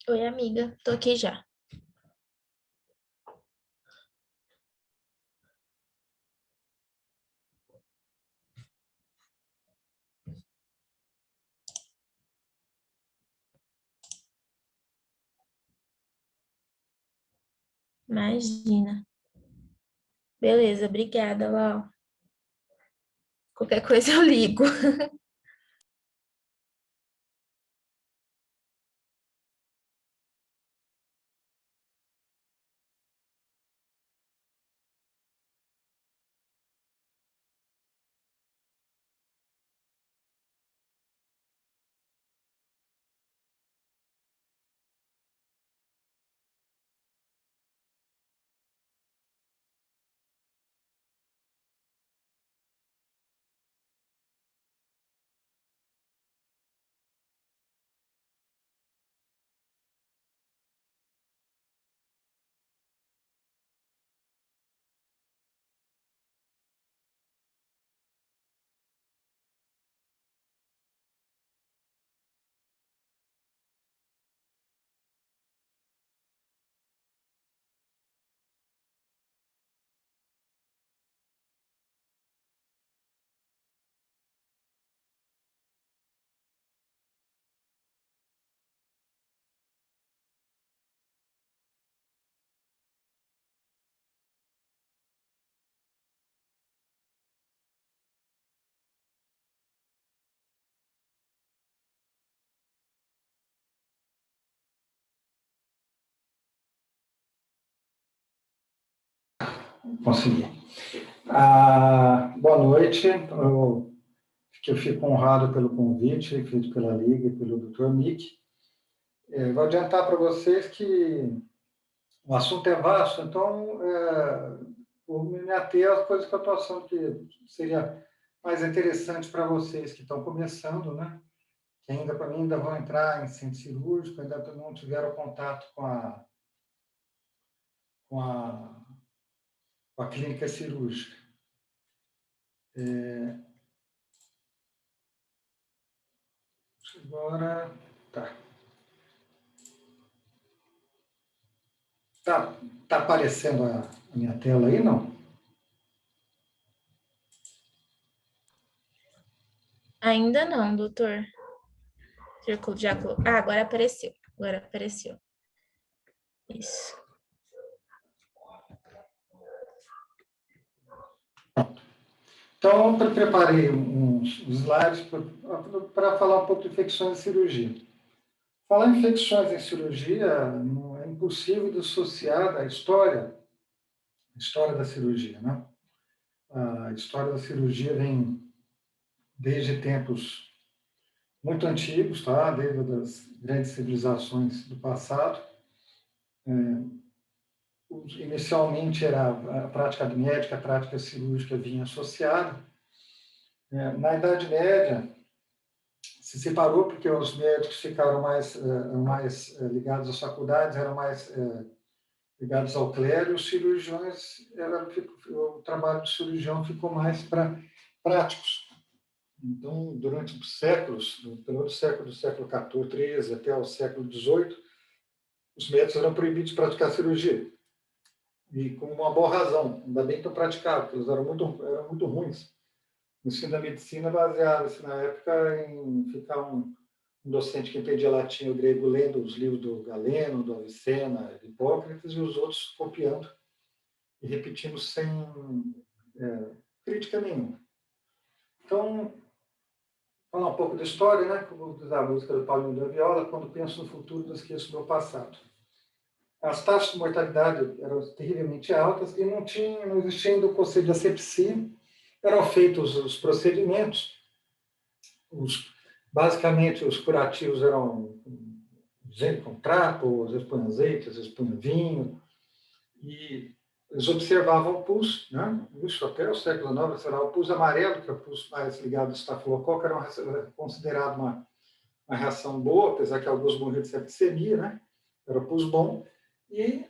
Oi, amiga, tô aqui já. Imagina. Beleza, obrigada, Lau. Qualquer coisa eu ligo. Consegui. Boa noite. Eu fico honrado pelo convite feito pela Liga e pelo Dr. Mick. Vou adiantar para vocês que o assunto é vasto, então vou me ater às coisas que eu estou achando que seria mais interessante para vocês que estão começando, né? Que ainda, para mim, ainda vão entrar em centro cirúrgico, ainda não tiveram contato com a, com a clínica cirúrgica. Agora, tá. Tá aparecendo a minha tela aí, não? Ainda não, doutor. Ah, agora apareceu. Agora apareceu. Isso. Então, eu preparei uns slides para falar um pouco de infecções e cirurgia. Falar em infecções em cirurgia não é impossível dissociar da história da cirurgia, né? A história da cirurgia vem desde tempos muito antigos, tá? Desde as grandes civilizações do passado. Inicialmente era a prática médica, a prática cirúrgica vinha associada. Na Idade Média, se separou porque os médicos ficaram mais ligados às faculdades, eram mais ligados ao clero, e os cirurgiões, o trabalho do cirurgião ficou mais para práticos. Então, durante os séculos, do século XIV, XIII até o século XVIII, os médicos eram proibidos de praticar cirurgia. E com uma boa razão, ainda bem que eu praticava, porque eles eram muito ruins. O ensino da medicina baseava-se, na época, em ficar um docente que entendia latim e grego lendo os livros do Galeno, do Avicena, de Hipócrates, e os outros copiando e repetindo sem crítica nenhuma. Então, falar um pouco da história, né? Como diz a música do Paulinho da Viola, quando penso no futuro, não esqueço do meu passado. As taxas de mortalidade eram terrivelmente altas e não existia ainda o conceito de asepsia. Eram feitos os procedimentos, basicamente os curativos eram com trapo, às vezes põe azeite, às vezes põe vinho, e eles observavam o pulso, né? Isso até o século IX, será o pulso amarelo, que é o pulso mais ligado ao estafilococo, era considerado uma reação boa, apesar que alguns morriam de septicemia, né? Era o pulso bom. E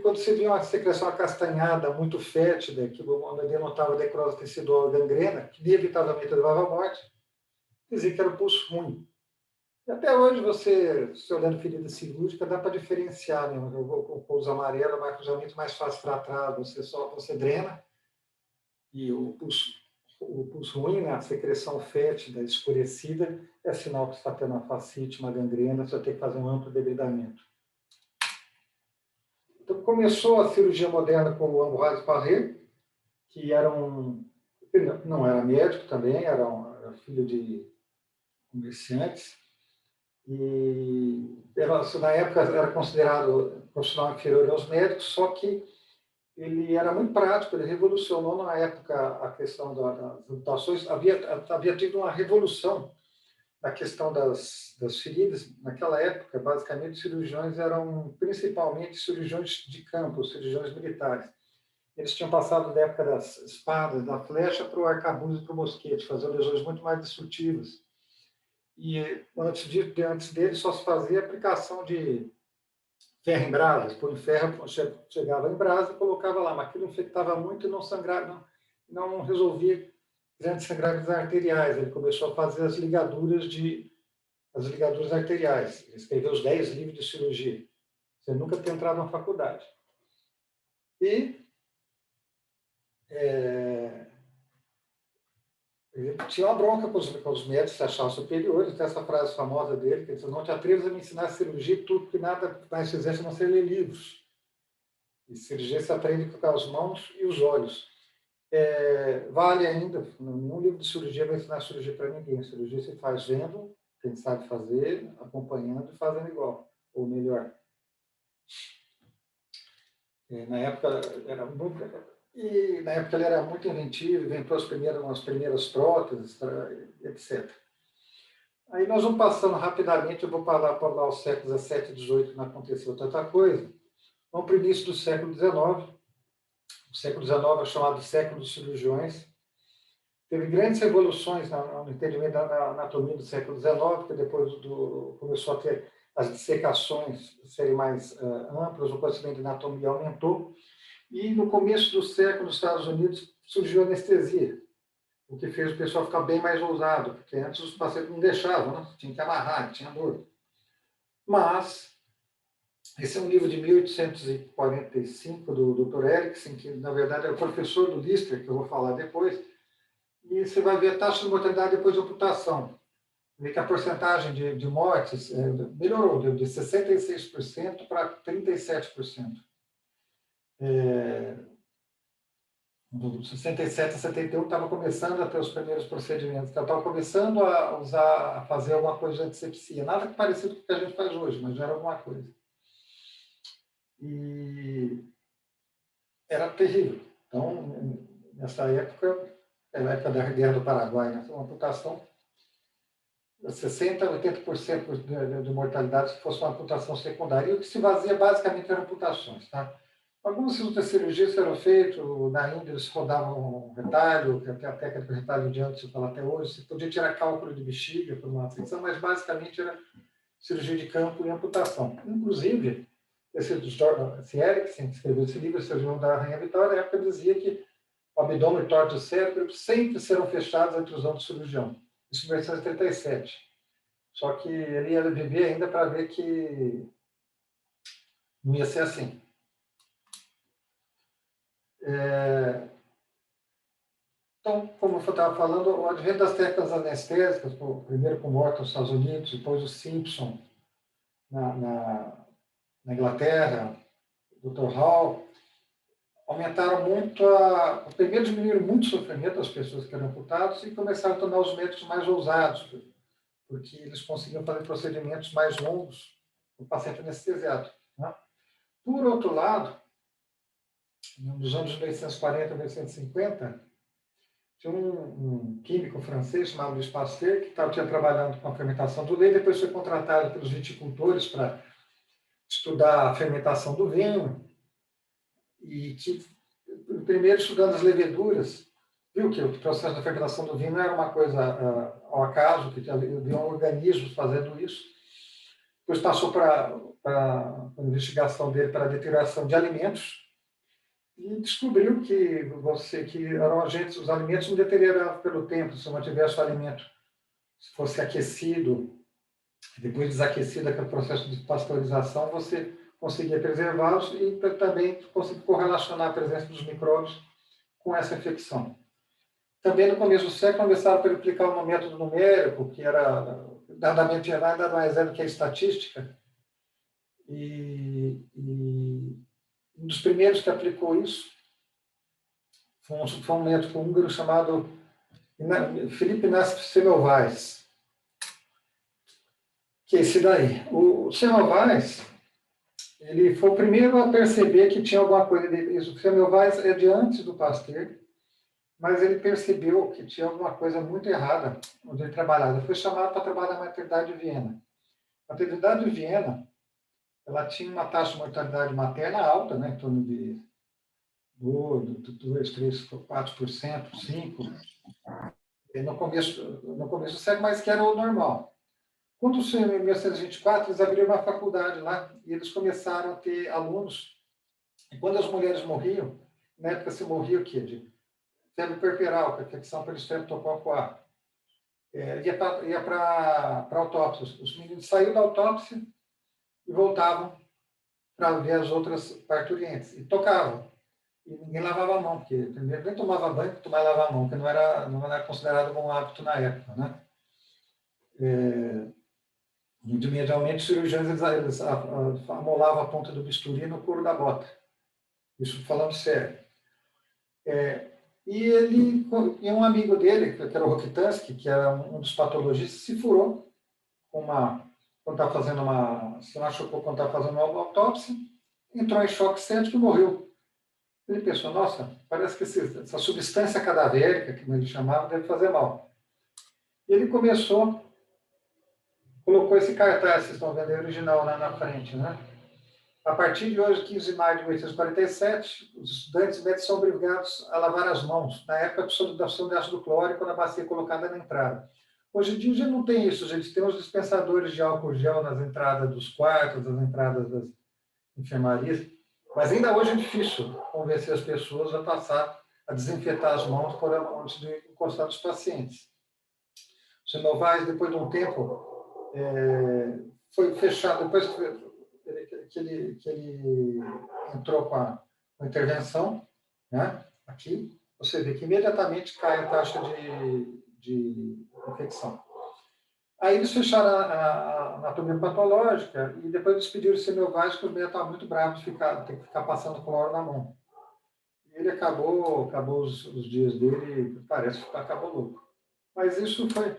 quando se via uma secreção acastanhada, muito fétida, que denotava necrose tecidual e gangrena, que inevitavelmente levava à morte, dizia que era o pulso ruim. Até hoje, você, se olhando ferida cirúrgica, dá para diferenciar, né? Eu vou com o pouso amarelo, mas cruzamento mais fácil para trás, você drena, e o pulso ruim, né? A secreção fétida, escurecida, é sinal que você está tendo uma fascite, uma gangrena, você vai ter que fazer um amplo debridamento. Então, começou a cirurgia moderna com o Ambroise Paré, que era não era médico também, era filho de comerciantes, e na época era considerado profissional inferior aos médicos, só que ele era muito prático, ele revolucionou na época a questão das amputações, havia tido uma revolução na questão das feridas. Naquela época, basicamente, os cirurgiões eram principalmente cirurgiões de campo, cirurgiões militares. Eles tinham passado da época das espadas, da flecha, para o arcabuz e para o mosquete, fazendo lesões muito mais destrutivas. E antes dele só se fazia aplicação de ferro em brasa, põe ferro, chegava em brasa e colocava lá, mas aquilo infectava muito e não sangrava, não resolvia grandes sangramentos arteriais. Ele começou a fazer as ligaduras arteriais. Ele escreveu os 10 livros de cirurgia. Você nunca tem entrado na faculdade. E ele tinha uma bronca com os médicos que achavam superiores. Tem essa frase famosa dele, que ele disse: não te atrevas a me ensinar cirurgia, tudo que nada mais fizesse a não ser ler livros. E cirurgia se aprende com as mãos e os olhos. Vale ainda, nenhum livro de cirurgia vai ensinar cirurgia para ninguém. Cirurgia se faz vendo, quem sabe fazer, acompanhando e fazendo igual, ou melhor. Na época era muito... E na época ele era muito inventivo, inventou as primeiras próteses, etc. Aí nós vamos passando rapidamente, eu vou falar os séculos XVII e XVIII, não aconteceu tanta coisa. Vamos para o início do século XIX. O século XIX é chamado século dos cirurgiões. Teve grandes revoluções no entendimento da anatomia do século XIX, porque depois começou a ter as dissecações serem mais amplas, o conhecimento de anatomia aumentou. E no começo do século, nos Estados Unidos, surgiu a anestesia, o que fez o pessoal ficar bem mais ousado, porque antes os pacientes não deixavam, né? Tinha que amarrar, tinha dor. Mas, esse é um livro de 1845 do Dr. Erickson, que na verdade é o professor do Lister, que eu vou falar depois, e você vai ver a taxa de mortalidade depois da amputação. Vê que a porcentagem de mortes melhorou, de 66% para 37%. Do 67 a 71 estava começando a ter os primeiros procedimentos, então estava começando a fazer alguma coisa de antisepsia, nada parecido com o que a gente faz hoje, mas já era alguma coisa. E era terrível. Então, nessa época, era a época da Guerra do Paraguai, né? Uma amputação, 60% a 80% de mortalidade se fosse uma amputação secundária. E o que se fazia basicamente eram amputações, tá? Algumas cirurgias eram feitas, na Índia eles rodavam um retalho, que até a técnica de retalho de antes, eu falo até hoje, você podia tirar cálculo de bexiga por uma afecção, mas basicamente era cirurgia de campo e amputação. Inclusive, esse Erickson, que escreveu esse livro, esse João da Rainha Vitória, na época dizia que o abdômen e o tórax do cérebro sempre serão fechados à intrusão do cirurgião. Isso em 1937. Só que ele ia viver ainda para ver que não ia ser assim. Então, como eu estava falando, o advento das técnicas anestésicas, primeiro com o Morton nos Estados Unidos, depois o Simpson na Inglaterra, o Dr. Hall, aumentaram muito primeiro diminuíram muito o sofrimento das pessoas que eram amputadas e começaram a tornar os médicos mais ousados, porque eles conseguiam fazer procedimentos mais longos no paciente anestesiado. Né? Por outro lado, nos anos 1940 e 1950, tinha um químico francês chamado Louis Pasteur, que tinha trabalhado com a fermentação do leite, depois foi contratado pelos viticultores para estudar a fermentação do vinho, e que, primeiro estudando as leveduras, viu que o processo da fermentação do vinho não era uma coisa ao acaso, que havia organismos fazendo isso. Depois passou para a investigação dele para a deterioração de alimentos, e descobriu que eram agentes, os alimentos não deterioravam pelo tempo, se não tivesse o alimento, se fosse aquecido depois desaquecida, aquele processo de pasteurização, você conseguia preservá-los e também conseguir correlacionar a presença dos micróbios com essa infecção. Também no começo do século começaram a aplicar um método numérico, que era nada mais é do que a estatística, e um dos primeiros que aplicou isso foi um médico húngaro chamado Philipp Semmelweis, que é esse daí. O Semmelweis, ele foi o primeiro a perceber que tinha alguma coisa disso. O Semmelweis é de antes do Pasteur, mas ele percebeu que tinha alguma coisa muito errada onde ele trabalhava. Ele foi chamado para trabalhar na maternidade de Viena. A maternidade de Viena, ela tinha uma taxa de mortalidade materna alta, né, em torno de 2, 3, 4%, 5%, no começo do século, mas que era o normal. Quando surgiu em 1924, eles abriram uma faculdade lá e eles começaram a ter alunos. E quando as mulheres morriam, na época se morria o quê? De febre puerperal, que é a infecção pelo estreptococo A. Ia para autópsia. Os meninos saíam da autópsia e voltavam para ver as outras parturientes. E tocavam. E ninguém lavava a mão, porque primeiro nem tomava banho, tomava lavar a mão, porque não era considerado bom hábito na época, né? Imediatamente, os cirurgiões eles amolavam a ponta do bisturi no couro da bota. Isso falando sério. E um amigo dele, que era o Rokitansky, que era um dos patologistas, se furou quando estava fazendo se machucou quando estava fazendo uma autópsia, entrou em choque séptico e morreu. Ele pensou, nossa, parece que essa substância cadavérica, que ele chamava, deve fazer mal. E ele colocou esse cartaz, vocês estão vendo aí, original lá na frente, né? A partir de hoje, 15 de maio de 1847, os estudantes médicos são obrigados a lavar as mãos, na época de solidação de ácido clórico na bacia colocada na entrada. Hoje em dia, a gente não tem isso, a gente tem os dispensadores de álcool gel nas entradas dos quartos, nas entradas das enfermarias, mas ainda hoje é difícil convencer as pessoas a passar a desinfetar as mãos antes de encostar nos pacientes. O Semmelweis, depois de um tempo, foi fechado, depois que ele entrou com a intervenção, né, aqui, você vê que imediatamente cai a taxa de infecção. Aí eles fecharam a anatomia patológica e depois eles pediram o Semmelweis, que o médico estava muito bravo de ter que ficar passando cloro na mão. E ele acabou os dias dele, parece que acabou louco. Mas isso foi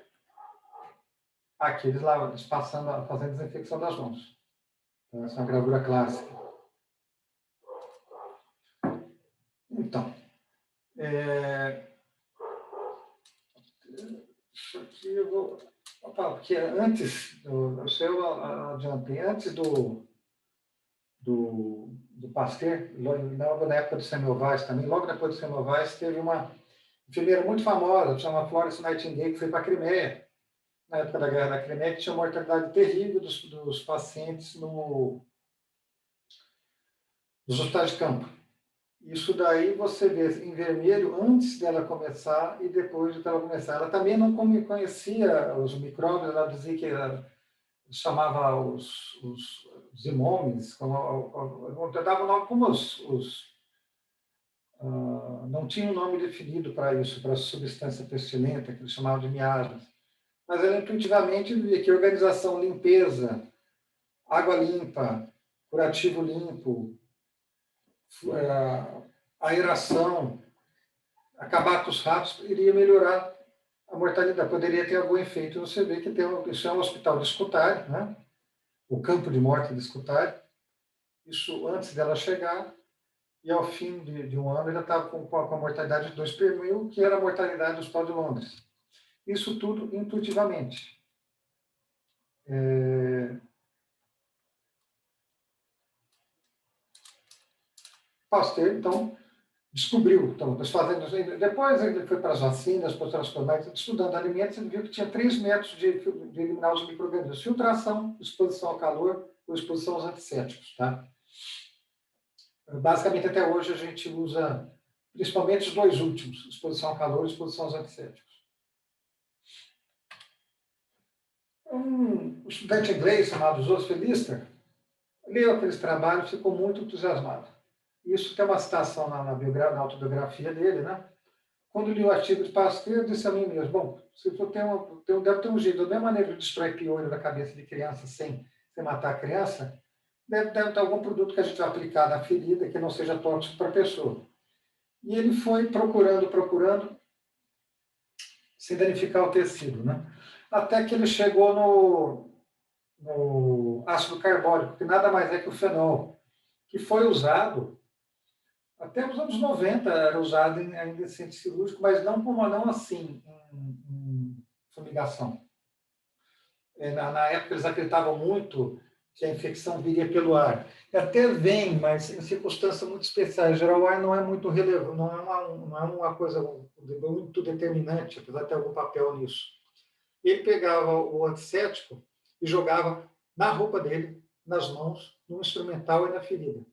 aqui, eles fazendo desinfecção das mãos. Então, essa é uma gravura clássica. Então, isso aqui eu vou... Porque antes, antes do Pasteur, logo na época do Semmelweis também, logo depois do Semmelweis, teve uma enfermeira muito famosa, chamada Florence Nightingale, que foi para a Crimeia, na época da Guerra da Crimeia, que tinha uma mortalidade terrível dos pacientes nos hospitais de campo. Isso daí você vê em vermelho antes dela começar e depois de ela começar. Ela também não conhecia os micróbios, ela dizia que chamava os zimômenes, dava o nome como não tinha um nome definido para isso, para a substância pestilenta, que eles chamavam de miasmas. Mas ela intuitivamente via que organização, limpeza, água limpa, curativo limpo, aeração, acabar com os ratos, iria melhorar a mortalidade, poderia ter algum efeito. Você vê que isso é um hospital de Scutari, né? O campo de morte de Scutari. Isso antes dela chegar, e ao fim de um ano, ela estava com a mortalidade de 2 por 1000, que era a mortalidade do Hospital de Londres. Isso tudo intuitivamente. Pasteur, então, descobriu. Então, depois ele foi para as vacinas, para os transplants, estudando alimentos, ele viu que tinha 3 métodos de eliminar os micro-organismos: filtração, exposição ao calor ou exposição aos antissépticos. Tá? Basicamente, até hoje, a gente usa principalmente os 2 últimos, exposição ao calor e exposição aos antissépticos. Um estudante inglês chamado Joseph Lister leu aqueles trabalhos e ficou muito entusiasmado. Isso tem uma citação na autobiografia dele, né? Quando li o artigo de Pasteur, eu disse a mim mesmo, bom, se for deve ter um jeito, da mesma maneira de destrói piolho da cabeça de criança sem matar a criança, deve ter algum produto que a gente vai aplicar na ferida que não seja tóxico para a pessoa. E ele foi procurando, sem danificar o tecido, né? Até que ele chegou no ácido carbônico, que nada mais é que o fenol, que foi usado até os anos 90, era usado ainda em centro cirúrgico, mas não assim, em fumigação. Na época, eles acreditavam muito que a infecção viria pelo ar. E até vem, mas em circunstâncias muito especiais. Em geral, o ar não é muito relevante, não é uma coisa muito determinante, apesar de ter algum papel nisso. Ele pegava o antisséptico e jogava na roupa dele, nas mãos, no instrumental e na ferida.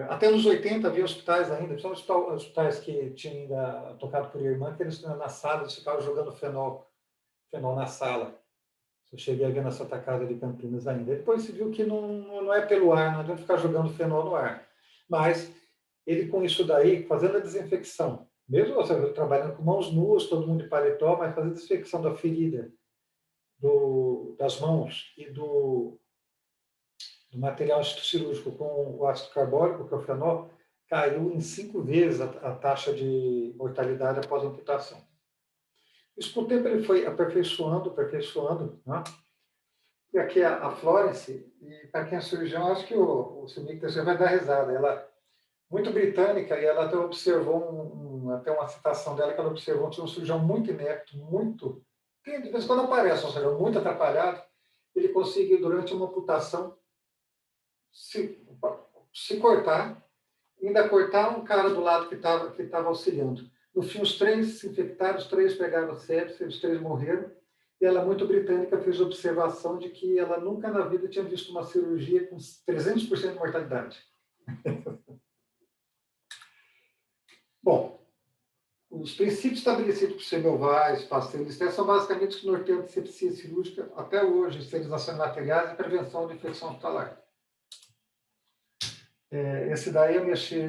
Até nos 80 havia hospitais ainda, principalmente hospitais que tinham ainda tocado por irmã, que eles na sala, eles ficavam jogando fenol na sala. Eu cheguei a ver na Santa Casa de Campinas ainda. Depois se viu que não é pelo ar, não adianta ficar jogando fenol no ar. Mas ele com isso daí, fazendo a desinfecção, mesmo trabalhando com mãos nuas, todo mundo de paletó, mas fazendo a desinfecção da ferida, das mãos e do material cirúrgico com o ácido carbônico, que é o fenol, caiu em 5 vezes a taxa de mortalidade após a amputação. Isso, com o tempo, ele foi aperfeiçoando, né? E aqui a Florence, e para quem é cirurgião, acho que o Simic vai dar risada. Ela muito britânica, e ela até observou, até uma citação dela, que ela observou que um cirurgião muito inepto, de vez em quando aparece um cirurgião muito atrapalhado, ele conseguiu, durante uma amputação, se cortar, ainda cortar um cara do lado que estava auxiliando. No fim, os 3 se infectaram, os 3 pegaram sepsis, os 3 morreram, e ela, muito britânica, fez a observação de que ela nunca na vida tinha visto uma cirurgia com 300% de mortalidade. Bom, os princípios estabelecidos por Semmelweis, Pasteur e Lister são basicamente os que norteiam a asepsia cirúrgica até hoje, esterilização de materiais e prevenção de infecção hospitalar. Esse daí eu mexi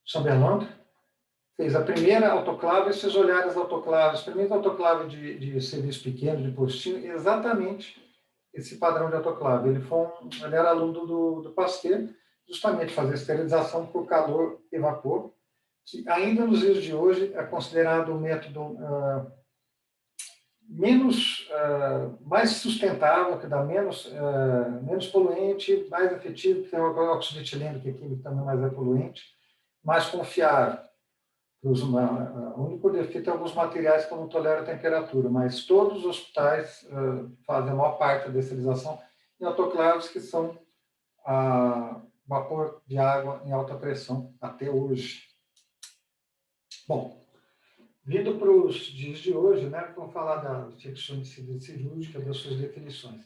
Chamberlain, fez a primeira autoclave, esses olhares autoclaves, primeiro autoclave de serviço pequeno, de postinho, exatamente esse padrão de autoclave. Ele era aluno do Pasteur, justamente fazer esterilização por calor e vapor, que ainda nos dias de hoje é considerado um método mais sustentável, que dá menos poluente, mais efetivo, que tem o óxido de etileno, que químico também mais é poluente, mais confiável. O único defeito é alguns materiais que não toleram a temperatura, mas todos os hospitais fazem a maior parte da esterilização em autoclaves que são a vapor de água em alta pressão, até hoje. Bom, vindo para os dias de hoje, né, vamos falar da infecção cirúrgica, das suas definições.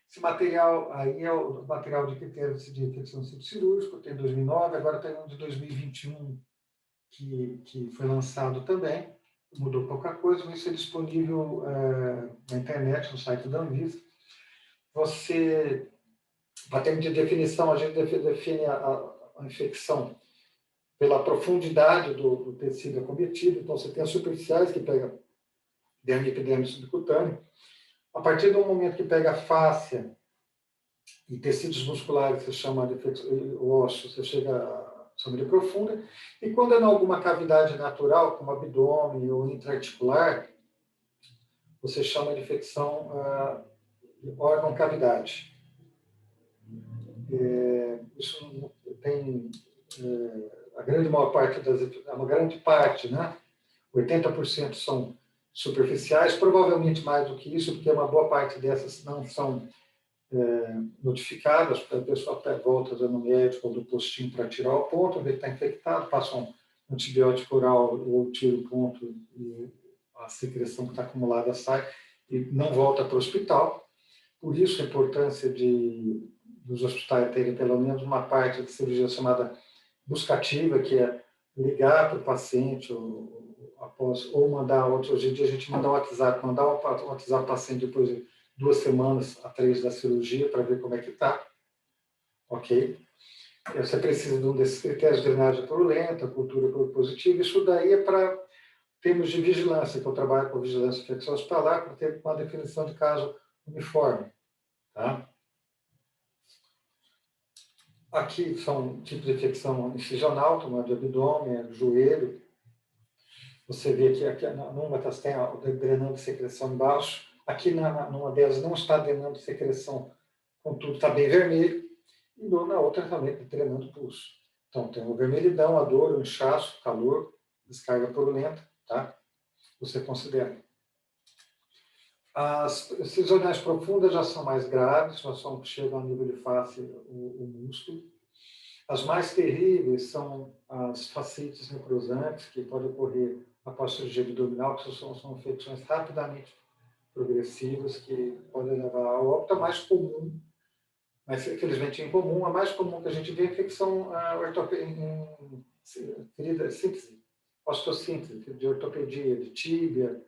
Esse material aí é o material de critérios de infecção cirúrgica, tem 2009, agora tem um de 2021, que foi lançado também, mudou pouca coisa, mas isso é disponível na internet, no site da Anvisa. Para termos de definição, a gente define a infecção pela profundidade do tecido acometido. Então, você tem as superficiais, que pega derme, epiderme subcutâneo. A partir do momento que pega a fáscia e tecidos musculares, você chama de osso, você chega a família profunda. E quando é em alguma cavidade natural, como abdômen ou intraarticular, você chama de infecção de órgão-cavidade. Isso tem a grande maior parte uma grande parte, né? 80% são superficiais, provavelmente mais do que isso, porque uma boa parte dessas não são notificadas, porque a pessoa até volta no médico ou do postinho para tirar o ponto, ver que está infectado, passa um antibiótico oral ou tira o ponto e a secreção que está acumulada sai e não volta para o hospital. Por isso a importância dos hospitais terem pelo menos uma parte de cirurgia chamada buscativa, que é ligar para o paciente após, ou mandar, hoje em dia a gente manda um WhatsApp, mandar um WhatsApp para o paciente depois de 2 semanas a 3 da cirurgia para ver como é que está, ok? Você precisa de um desses critérios de drenagem purulenta, cultura positiva, isso daí é para termos de vigilância, que eu trabalho com vigilância de infecção hospitalar, para ter uma definição de caso uniforme, tá? Aqui são tipos de infecção incisional, tumor de abdômen, joelho. Você vê aqui numa das tem drenando secreção embaixo. Aqui numa delas não está drenando secreção, contudo está bem vermelho. E na outra também está drenando pulso. Então tem o vermelhidão, a dor, o inchaço, calor, descarga purulenta, tá? Você considera. As incisionais profundas já são mais graves, já chegam ao nível de face o músculo. As mais terríveis são as fascites necrosantes, que podem ocorrer após cirurgia abdominal, que são infecções rapidamente progressivas, que podem levar ao óbito. A mais comum, mas infelizmente incomum, a mais comum que a gente vê é a infecção ferida síntese, osteossíntese, de ortopedia, de tíbia,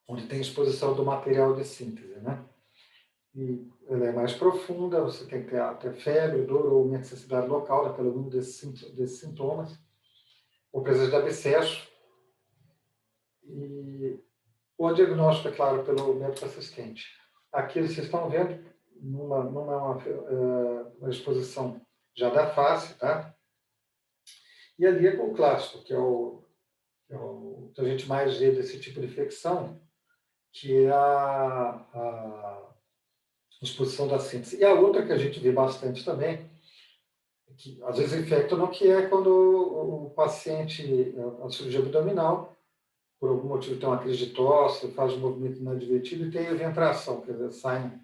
onde tem exposição do material de síntese, né? E ela é mais profunda, você tem que ter febre, dor ou necessidade local, pelo menos desses sintomas, ou presença de abscesso. E o diagnóstico, é claro, pelo médico assistente. Aqui vocês estão vendo uma exposição já da face, tá? E ali é o clássico, que é o que a gente mais vê desse tipo de infecção, que é a exposição da síntese. E a outra que a gente vê bastante também, que às vezes infecta não, que é quando o paciente, a cirurgia abdominal, por algum motivo tem uma crise de tosse, faz um movimento inadvertido e tem eventração, quer dizer, saem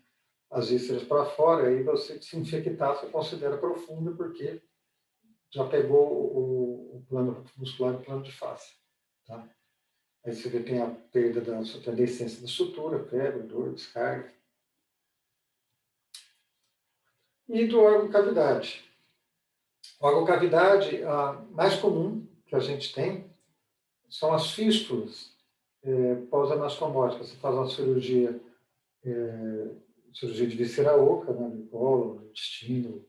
as vísceras para fora, aí você se infectar, você considera profundo, porque já pegou o plano muscular e o plano de face. Tá? Aí você vê tem a perda da descência da sutura, febre, dor, descarga. E do órgão-cavidade. O órgão-cavidade, a mais comum que a gente tem são as fístulas pós-anastomóticas. Você faz uma cirurgia de víscera oca, né, do colo, do intestino,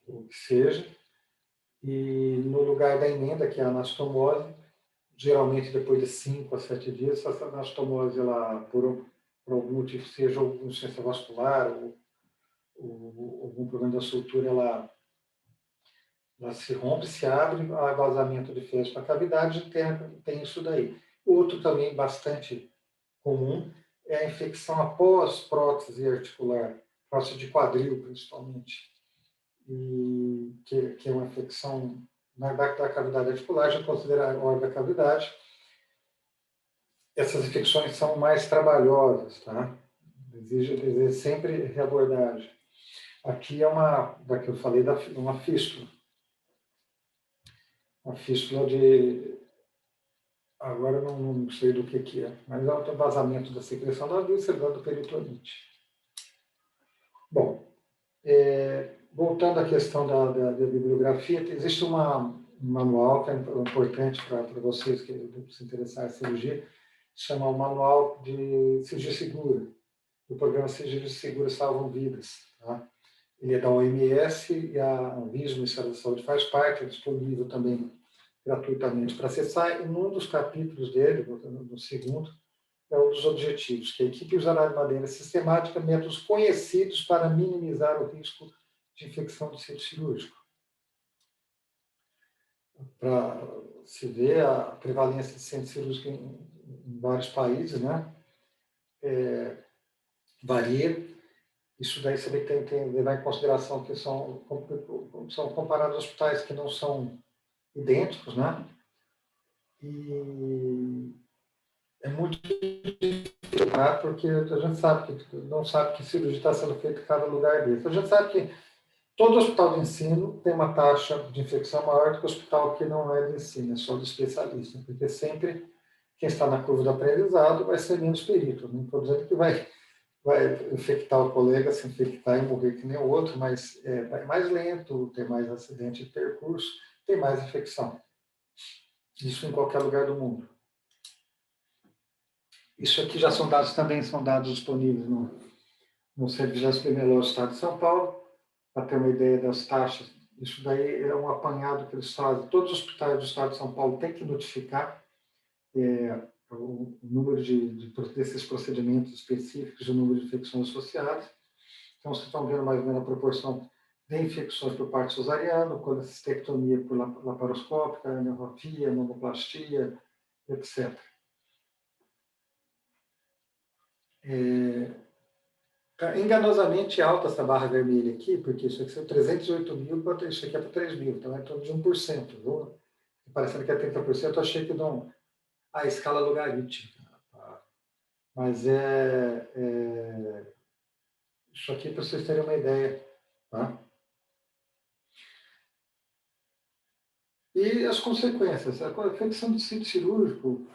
o que seja, e no lugar da emenda, que é a anastomose, geralmente depois de 5 a 7 dias, essa anastomose, ela, por algum motivo, seja alguma insuficiência vascular ou algum problema da sutura, ela se rompe, se abre, há vazamento de fezes para a cavidade, tem isso daí. Outro também bastante comum é a infecção após prótese articular, prótese de quadril, principalmente, e que é uma infecção da cavidade articular, já considerada órgão da cavidade. Essas infecções são mais trabalhosas, tá? Exige sempre reabordagem. Aqui é da que eu falei, uma fístula. Uma fístula agora não sei do que é, mas é o vazamento da secreção da víscera do peritonite. Bom, voltando à questão da bibliografia, existe um manual que é importante para vocês que se interessarem em cirurgia, chama o Manual de Cirurgia Segura. O programa Cirurgia Segura Salvam Vidas. Tá? Ele é da OMS e a Anvisa, o Ministério da Saúde, faz parte, é disponível também gratuitamente para acessar. E num dos capítulos dele, no segundo, é um dos objetivos, que a equipe usará de maneira sistemática métodos conhecidos para minimizar o risco de infecção do sítio cirúrgico. Para se ver a prevalência de centro cirúrgico em vários países, né? Varia. Isso daí você tem que levar em consideração que são comparados a hospitais que não são idênticos, né? E é muito difícil, porque a gente não sabe que cirurgia está sendo feita em cada lugar desse. A gente sabe que todo hospital de ensino tem uma taxa de infecção maior do que o hospital que não é de ensino, é só do especialista, porque sempre quem está na curva do aprendizado vai ser menos perito. Não estou dizendo que vai infectar o colega, se infectar e morrer que nem o outro, mas é mais lento, tem mais acidente de percurso, tem mais infecção. Isso em qualquer lugar do mundo. Isso aqui já são dados, também são dados disponíveis no Serviço Epidemiológico do Estado de São Paulo, para ter uma ideia das taxas. Isso daí é um apanhado que eles fazem. Todos os hospitais do Estado de São Paulo têm que notificar o número desses procedimentos específicos, o número de infecções associadas. Então, vocês estão vendo mais ou menos a proporção de infecções por parte cesariana, colecistectomia por laparoscópica, anerofia, mamoplastia, etc. Tá enganosamente alta essa barra vermelha aqui, porque isso aqui é 308 mil, isso aqui é para 3 mil, então é em torno de 1%. Viu? Parecendo que é 30%, eu achei que não. A escala logarítmica. Mas isso aqui para vocês terem uma ideia. Tá? E as consequências. A infecção do sítio cirúrgico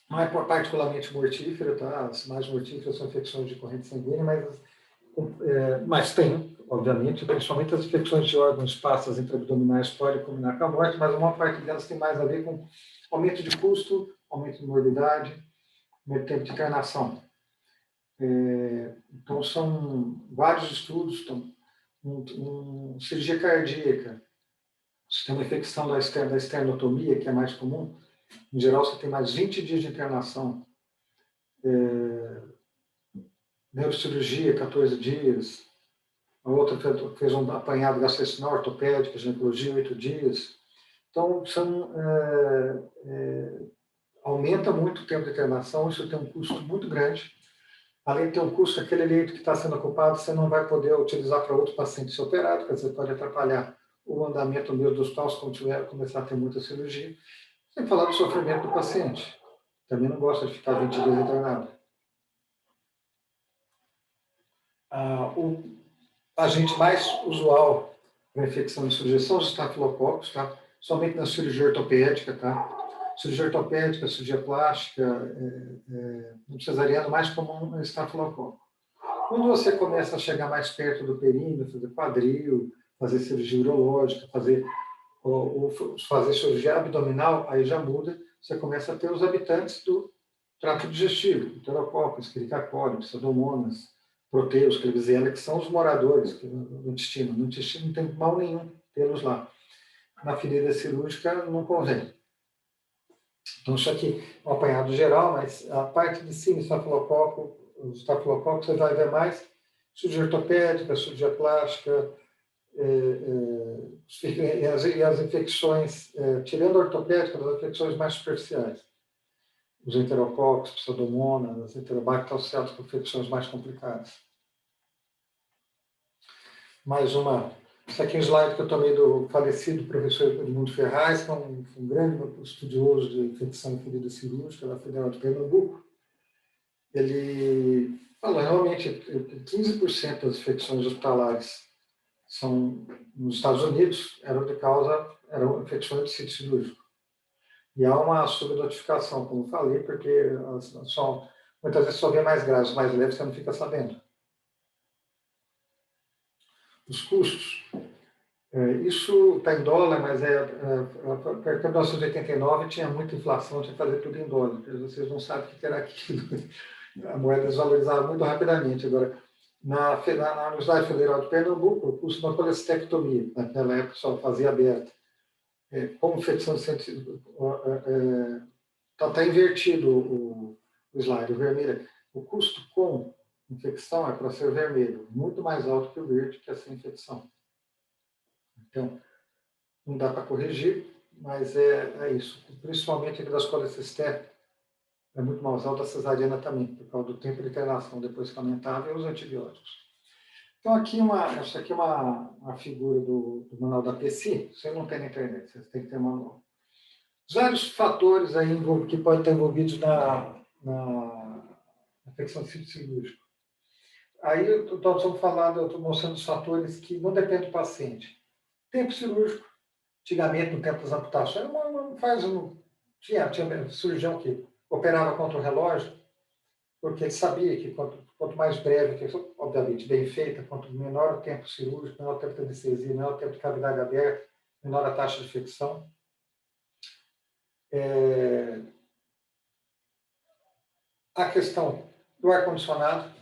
não é particularmente mortífera, tá? As mais mortíferas são infecções de corrente sanguínea, mas tem, obviamente, principalmente as infecções de órgãos, espaços intraabdominais podem combinar com a morte, mas uma parte delas tem mais a ver com aumento de custo, aumento de morbidade, aumento de tempo de internação. Então, são vários estudos, cirurgia cardíaca, se tem uma infecção da esternotomia, que é mais comum, em geral você tem mais 20 dias de internação. Neurocirurgia, 14 dias. A outra fez um apanhado gastrointestinal, ortopédica, ginecologia, 8 dias. Então, aumenta muito o tempo de internação, isso tem um custo muito grande. Além de ter um custo, aquele leito que está sendo ocupado, você não vai poder utilizar para outro paciente ser operado, quer dizer, pode atrapalhar o andamento mesmo do hospital se começar a ter muita cirurgia. Sem falar do sofrimento do paciente. Também não gosta de ficar 20 dias internado. O agente mais usual para infecção de cirurgia são os estafilococos, tá? Somente na cirurgia ortopédica, tá? Cirurgia ortopédica, cirurgia plástica, no cesariano, mais comum é estafilococo. Quando você começa a chegar mais perto do períneo, fazer quadril, fazer cirurgia urológica, fazer cirurgia abdominal, aí já muda, você começa a ter os habitantes do trato digestivo, enterococos, Escherichia coli, pseudomonas, proteus, Klebsiella, que são os moradores do intestino. No intestino não tem mal nenhum tê-los lá. Na ferida cirúrgica não convém. Então, isso aqui é um apanhado geral, mas a parte de cima, os estafilococos, você vai ver mais cirurgia ortopédica, cirurgia plástica, e as infecções, tirando a ortopédica, as infecções mais superficiais. Os enterococos, pseudomonas, as enterobacter associadas com infecções mais complicadas. Mais uma. Isso aqui é um slide que eu tomei do falecido professor Edmundo Ferraz, que é um grande estudioso de infecção e ferida cirúrgica da Federal de Pernambuco. Ele falou, realmente, 15% das infecções hospitalares nos Estados Unidos eram infecções de sítio cirúrgico. E há uma subnotificação, como eu falei, porque muitas vezes só vê mais graves, mais leves, você não fica sabendo. Os custos. Isso está em dólar, mas em 1989 tinha muita inflação, tinha que fazer tudo em dólar. Vocês não sabem o que era aquilo. A moeda desvalorizava muito rapidamente. Agora, na Universidade Federal de Pernambuco, o custo de uma colecistectomia, naquela época só fazia aberta. Como infecção de centro, está invertido o slide, o vermelho. O custo com infecção é para ser vermelho, muito mais alto que o verde, que é sem infecção. Então, não dá para corrigir, mas é isso. Principalmente aqui das colecistectomia, é muito mais alto a cesariana também, por causa do tempo de internação depois que aumentava e os antibióticos. Então, essa aqui é uma figura do manual da PSI, você não tem na internet, você tem que ter manual. Os vários fatores aí que podem estar envolvidos na infecção de sítio cirúrgico. Aí eu estou mostrando os fatores que não dependem do paciente. Tempo cirúrgico. Antigamente, no tempo das amputações, tinha cirurgião que operava contra o relógio, porque ele sabia que quanto mais breve, obviamente bem feita, quanto menor o tempo cirúrgico, menor o tempo de anestesia, menor o tempo de cavidade aberta, menor a taxa de infecção. A questão do ar-condicionado.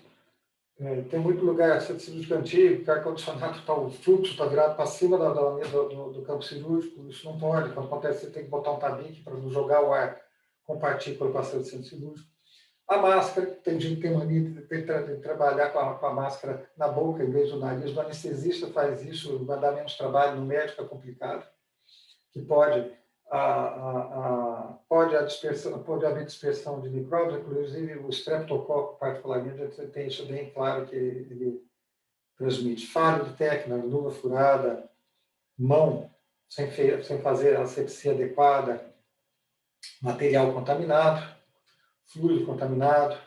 Tem muito lugar cirúrgico antigo, que o ar-condicionado, o fluxo está virado para cima da mesa do campo cirúrgico. Isso não pode. Quando acontece, você tem que botar um tabique para não jogar o ar com partícula para o centro cirúrgico. A máscara, tem gente que tem mania de trabalhar com a máscara na boca em vez do nariz. O anestesista faz isso, vai dar menos trabalho, no médico é complicado, que pode haver dispersão de micróbios, inclusive o streptococo, particularmente, tem isso bem claro que ele transmite. Falha de técnica, luva furada, mão sem fazer a asepsia adequada, material contaminado, fluido contaminado,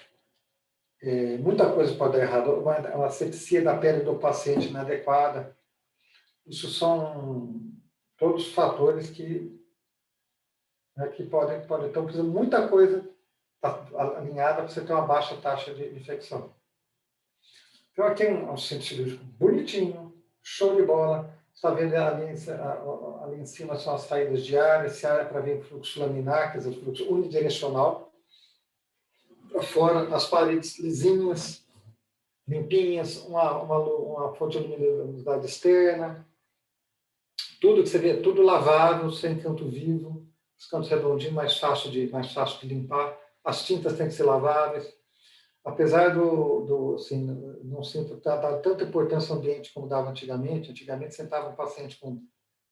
muita coisa pode dar errado, uma asepsia da pele do paciente inadequada. Isso são todos fatores que podem então, precisa muita coisa alinhada para você ter uma baixa taxa de infecção. Então, aqui um centro cirúrgico bonitinho, show de bola. Você está vendo ali em cima são as saídas de ar, esse ar é para ver fluxo laminar, quer dizer, fluxo unidirecional. Para fora, as paredes lisinhas, limpinhas, uma fonte de luminosidade externa. Tudo que você vê, tudo lavável, sem canto vivo. Os cantos redondinhos, mais fácil de limpar. As tintas têm que ser laváveis. Apesar assim, não sinto tanta importância ao ambiente como dava antigamente. Antigamente, sentava um paciente com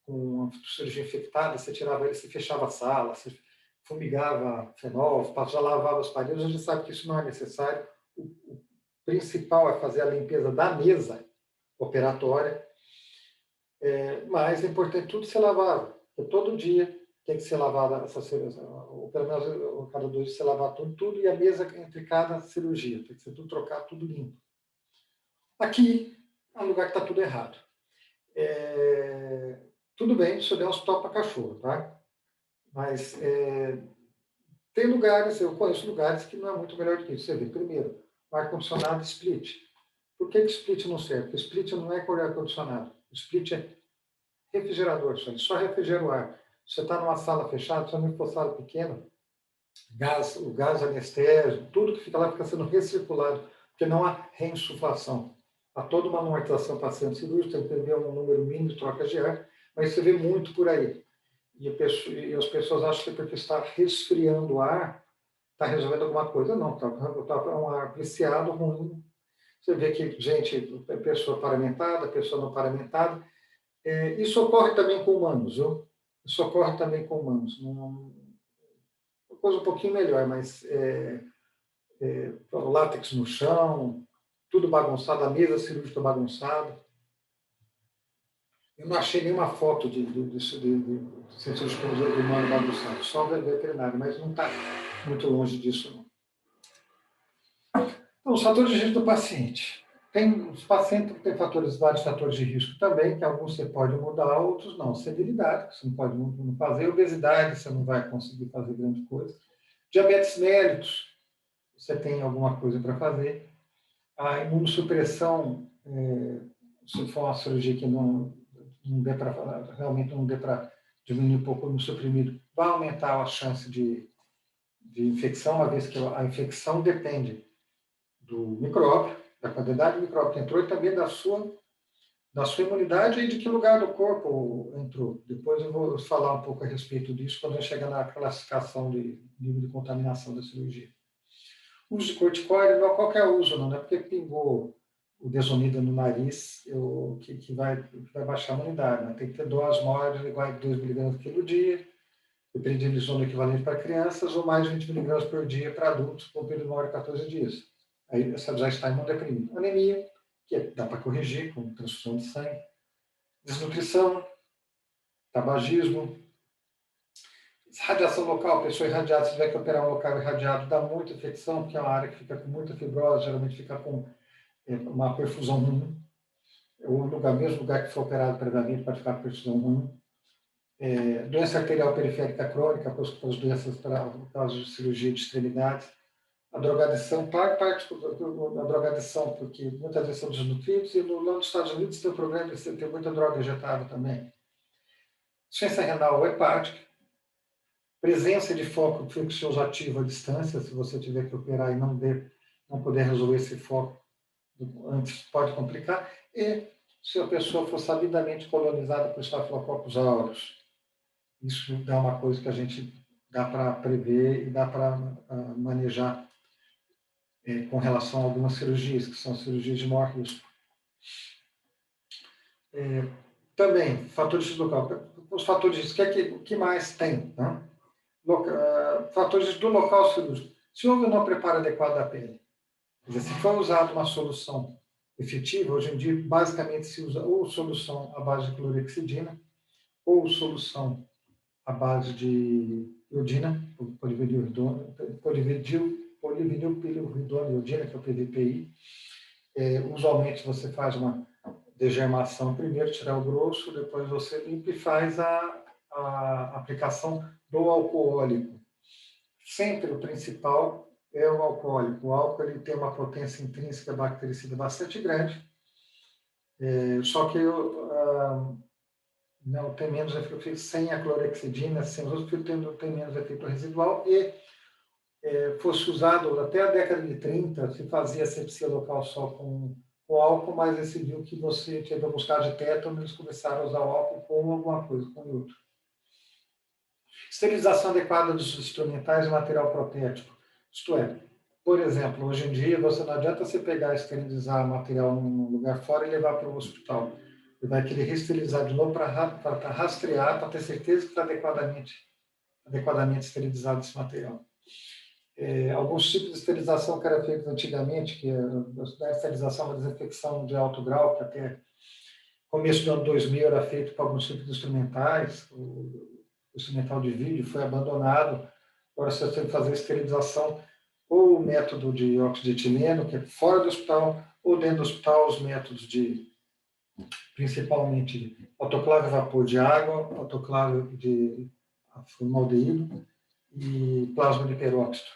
uma cirurgia infectada, você tirava ele, você fechava a sala, você fumigava fenol, já lavava as paredes. A gente sabe que isso não é necessário. O principal é fazer a limpeza da mesa operatória. Mas é importante tudo ser lavado. Porque todo dia tem que ser lavada ou pelo menos cada 2 dias ser lavar tudo, e a mesa entre cada cirurgia. Tem que ser tudo trocado, tudo limpo. Aqui é um lugar que está tudo errado. Tudo bem, isso é um hospital para cachorro, tá? Mas tem lugares, eu conheço lugares que não é muito melhor do que isso. Você vê, primeiro, o ar-condicionado split. Por que split não serve? Porque split não é com ar-condicionado. O split é refrigerador, só refrigera o ar. Você está numa sala fechada, se não for sala pequena, o gás anestésico, tudo que fica lá fica sendo recirculado, porque não há reinsuflação. Há toda uma normatização para centro cirúrgico, tem que ter um número mínimo de trocas de ar, mas você vê muito por aí. E as pessoas acham que porque está resfriando o ar, está resolvendo alguma coisa. Não, está um ar viciado, ruim. Você vê que pessoa paramentada, pessoa não paramentada. Isso ocorre também com humanos, viu? Isso ocorre também com humanos. Uma coisa um pouquinho melhor, mas látex no chão, tudo bagunçado, a mesa cirúrgica bagunçada. Eu não achei nenhuma foto de centro cirúrgico humano bagunçado, só veterinário, mas não está muito longe disso, não. Então, os fatores de risco do paciente. Os pacientes têm vários fatores de risco também, que alguns você pode mudar, outros não. Severidade, que você não pode não fazer. Obesidade, você não vai conseguir fazer grande coisa. Diabetes mellitus, você tem alguma coisa para fazer. A imunossupressão, se for uma cirurgia que realmente não dê para diminuir um pouco no suprimido, vai aumentar a chance de infecção, uma vez que a infecção depende do micróbio, da quantidade de micróbio que entrou e também da sua imunidade e de que lugar do corpo entrou. Depois eu vou falar um pouco a respeito disso quando eu chegar na classificação de nível de contaminação da cirurgia. Uso de corticoide, não é qualquer uso, não é porque pingou o desonida no nariz que vai baixar a imunidade. Né? Tem que ter doses maiores, igual a 2 mg por quilo dia, de prednisona equivalente para crianças, ou mais de 20 mg por dia para adultos, com um período maior de 14 dias. Aí você já está imunodeprimido. Anemia, que dá para corrigir com transfusão de sangue. Desnutrição, tabagismo, radiação local, pessoa irradiada, se tiver que operar um local irradiado, dá muita infecção, porque é uma área que fica com muita fibrose, geralmente fica com uma perfusão ruim. O mesmo lugar que foi operado previamente pode ficar com perfusão ruim. Doença arterial periférica crônica, para as doenças por causa de cirurgia de extremidades. A drogadição, parte da drogadição, porque muitas vezes são desnutridos, e lá nos Estados Unidos tem o problema de você ter muita droga injetável também. insuficiência renal ou hepática, presença de foco infeccioso ativo à distância, se você tiver que operar e não puder resolver esse foco antes, pode complicar, e se a pessoa for sabidamente colonizada por Staphylococcus aureus. Isso dá uma coisa que a gente dá para prever e dá para manejar com relação a algumas cirurgias, que são cirurgias de maior risco. Também, fatores de local. Os fatores de risco, o que mais tem? Né? Fatores do local cirúrgico. Se houve um não preparo adequado da pele, quer dizer, se for usada uma solução efetiva, hoje em dia, basicamente se usa ou solução à base de clorexidina, ou solução à base de iodina, polivinilpilridona iodina, que é o PVPI. Usualmente você faz uma degermação primeiro, tirar o grosso, depois você limpa e faz a aplicação do alcoólico. Sempre o principal é o alcoólico. O álcool ele tem uma potência intrínseca bactericida bastante grande, só que não tem menos efeito sem a clorexidina, sem os outros tem menos efeito residual e fosse usado até a década de 30, se fazia asepsia local só com álcool, mas decidiu que você teve alguns casos de tétano, eles começaram a usar o álcool com alguma coisa, com outro. Esterilização adequada dos instrumentais e material protético. Isto é, por exemplo, hoje em dia, você não adianta você pegar e esterilizar material num lugar fora e levar para o hospital. Você vai querer reesterilizar de novo para rastrear, para ter certeza que está adequadamente esterilizado esse material. Alguns tipos de esterilização que eram feitos antigamente, que a esterilização é uma desinfecção de alto grau, que até começo do ano 2000 era feito para alguns tipos de instrumentais, o instrumental de vídeo foi abandonado, agora você tem que fazer a esterilização ou o método de óxido de etileno, que é fora do hospital, ou dentro do hospital, os métodos principalmente autoclave a vapor de água, autoclave de formaldeído e plasma de peróxido,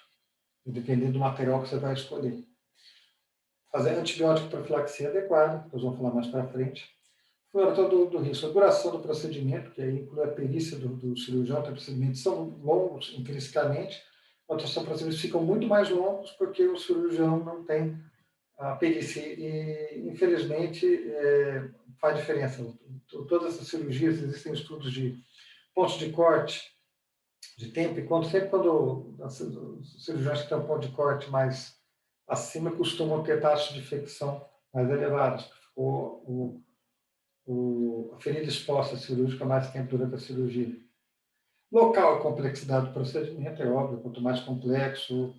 dependendo do material que você vai escolher. Fazer antibiótico profilaxia adequada, nós vamos falar mais para frente. Fora todo do risco. A duração do procedimento, que aí inclui a perícia do cirurgião, os procedimentos são longos intrinsecamente, mas os procedimentos ficam muito mais longos porque o cirurgião não tem a perícia. E, infelizmente, faz diferença. Todas essas cirurgias, existem estudos de pontos de corte, de tempo, e sempre quando os cirurgiões que têm um ponto de corte mais acima costumam ter taxas de infecção mais elevadas. A ferida exposta cirúrgica mais tempo durante a cirurgia. Local e complexidade do procedimento, é óbvio, quanto mais complexo,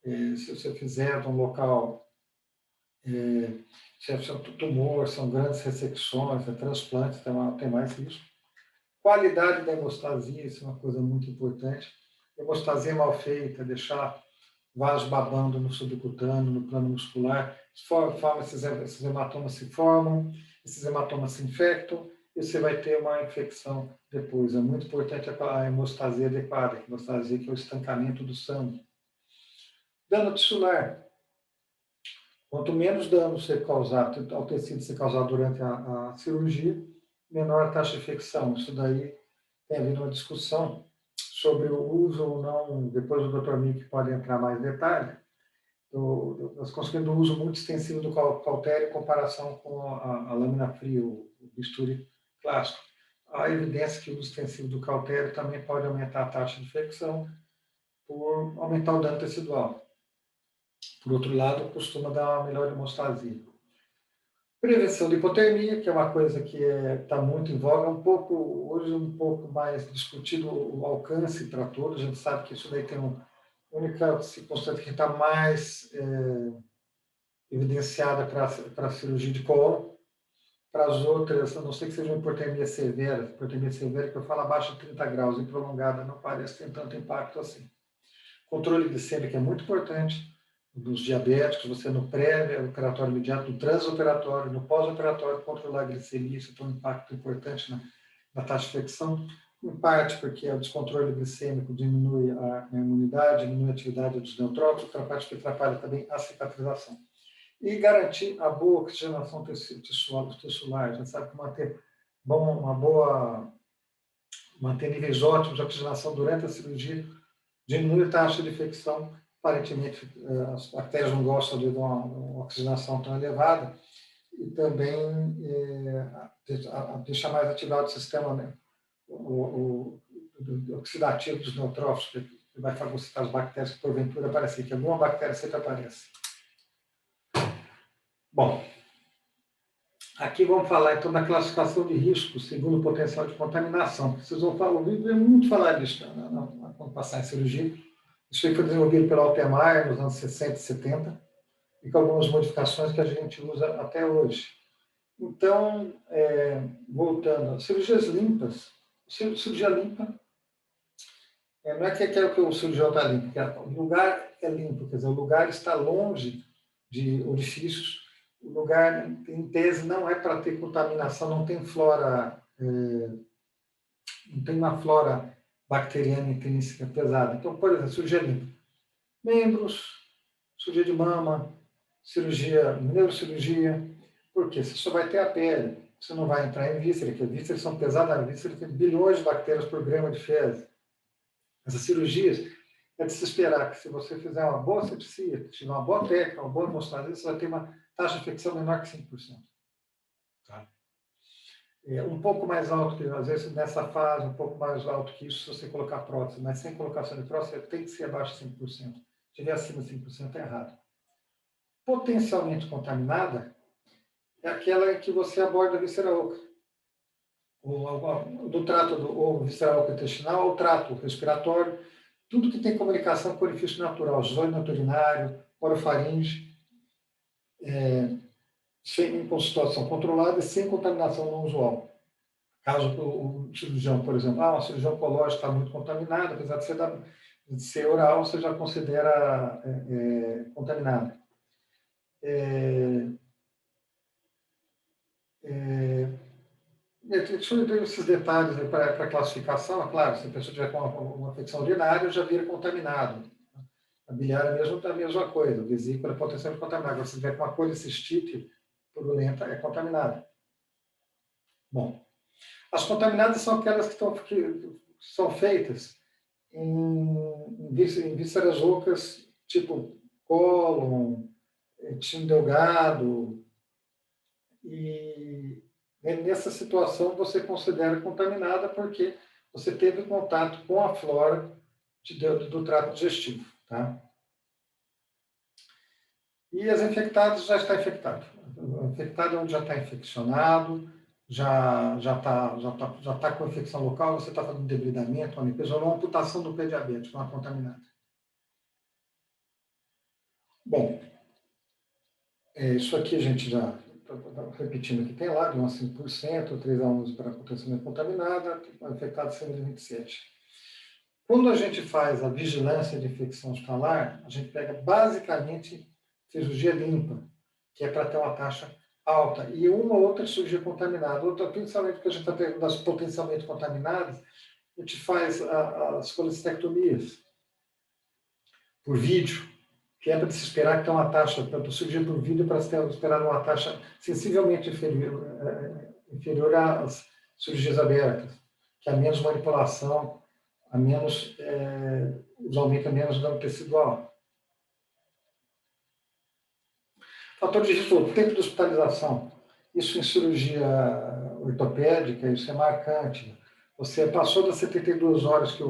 se você fizer de um local, se é tumor, são grandes ressecções, transplantes, tem mais risco. Qualidade da hemostasia, isso é uma coisa muito importante. Hemostasia mal feita, deixar vasos babando no subcutâneo, no plano muscular, esses hematomas se formam, esses hematomas se infectam, e você vai ter uma infecção depois. É muito importante a hemostasia adequada, a hemostasia que é o estancamento do sangue. Dano tissular. Quanto menos dano ser causado, ao tecido ser causado durante a cirurgia, menor a taxa de infecção. Isso daí tem havido uma discussão sobre o uso ou não, depois o Dr. Mick pode entrar mais em detalhe, nós conseguimos um uso muito extensivo do cautério em comparação com a lâmina fria, o bisturi clássico. Há evidência que o uso extensivo do cautério também pode aumentar a taxa de infecção por aumentar o dano tecidual. Por outro lado, costuma dar uma melhor hemostasia. Prevenção de hipotermia, que é uma coisa que está muito em voga, hoje um pouco mais discutido o alcance para todos. A gente sabe que isso daí tem a única circunstância que está mais evidenciada para a cirurgia de colo. Para as outras, a não ser que seja uma hipotermia severa que eu falo abaixo de 30 graus e prolongada, não parece ter tanto impacto assim. Controle glicêmico é muito importante. Dos diabéticos, você no pré-operatório imediato, no transoperatório, no pós-operatório, controlar a glicemia, isso tem um impacto importante na taxa de infecção, em parte porque o descontrole glicêmico diminui a imunidade, diminui a atividade dos neutrófilos, outra parte que atrapalha também a cicatrização. E garantir a boa oxigenação tissular. A gente sabe que manter uma boa manter níveis ótimos de oxigenação durante a cirurgia, diminui a taxa de infecção. Aparentemente, as bactérias não gostam de uma oxigenação tão elevada, e também deixa mais ativado o sistema, né, o oxidativo dos neutrófilos, que vai fagocitar as bactérias que porventura aparecer, que alguma bactéria sempre aparece. Bom, aqui vamos falar então da classificação de risco segundo o potencial de contaminação. Vocês vão ouvir muito falar disso quando passar em cirurgia. Isso foi desenvolvido pela Altemar nos anos 60 e 70, e com algumas modificações que a gente usa até hoje. Então, voltando, cirurgias limpas, cirurgia limpa, não é que o cirurgião está limpo, porque o lugar é limpo, quer dizer, o lugar está longe de orifícios, o lugar, em tese, não é para ter contaminação, não tem flora, não tem uma flora bacteriana intrínseca pesada. Então, por exemplo, cirurgia limpa. Membros, cirurgia de mama, neurocirurgia, porque você só vai ter a pele, você não vai entrar em vísceras, porque vísceras são pesadas, a víscera tem bilhões de bactérias por grama de fezes. Essas cirurgias, é de se esperar que se você fizer uma boa sepsia, tiver uma boa técnica, uma boa hemostase, você vai ter uma taxa de infecção menor que 5%. Tá? Um pouco mais alto, que às vezes nessa fase, um pouco mais alto que isso, se você colocar prótese, mas sem colocação de prótese, tem que ser abaixo de 5%. Se tiver acima de 5%, é errado. Potencialmente contaminada é aquela em que você aborda a víscera oca, do trato ou visceral oca intestinal, ou trato respiratório, tudo que tem comunicação com o orifício natural, zoonose urinário, orofaringe, com situação controlada e sem contaminação não usual. Caso o cirurgião, por exemplo, uma cirurgia oncológica está muito contaminada, apesar de ser oral, você já considera contaminada. Deixa eu ver esses detalhes para a classificação. É claro, se a pessoa tiver com uma infecção urinária, já vira contaminado. A biliar é a mesma coisa, a vesícula é potencialmente contaminada. Agora, se tiver com uma colicistite purulenta, é contaminada. Bom, as contaminadas são aquelas que são feitas em vísceras ocas, tipo cólon, intestino delgado, e nessa situação você considera contaminada porque você teve contato com a flora do trato digestivo. Tá? E as infectadas já está infectado. Infectado é onde já está infeccionado, já está com infecção local, você está fazendo debridamento, uma limpeza, ou uma amputação do pé diabético, uma contaminada. Bom, isso aqui a gente já, repetindo que tem lá, de 1 a 5%, 3 a 11 para potencialmente contaminada, infectado 127. Quando a gente faz a vigilância de infecção hospitalar, a gente pega basicamente cirurgia limpa, que é para ter uma taxa alta, e uma ou outra cirurgia contaminada. Outra, principalmente porque a gente está pegando das potencialmente contaminadas, a gente faz as colestectomias por vídeo, que é para se esperar que tem uma taxa, tanto cirurgia por vídeo, para se esperar uma taxa sensivelmente inferior às cirurgias abertas, que há menos manipulação, há menos, usualmente há menos dano tecidual. Fator de risco, o tempo de hospitalização. Isso em cirurgia ortopédica, isso é marcante. Você passou das 72 horas que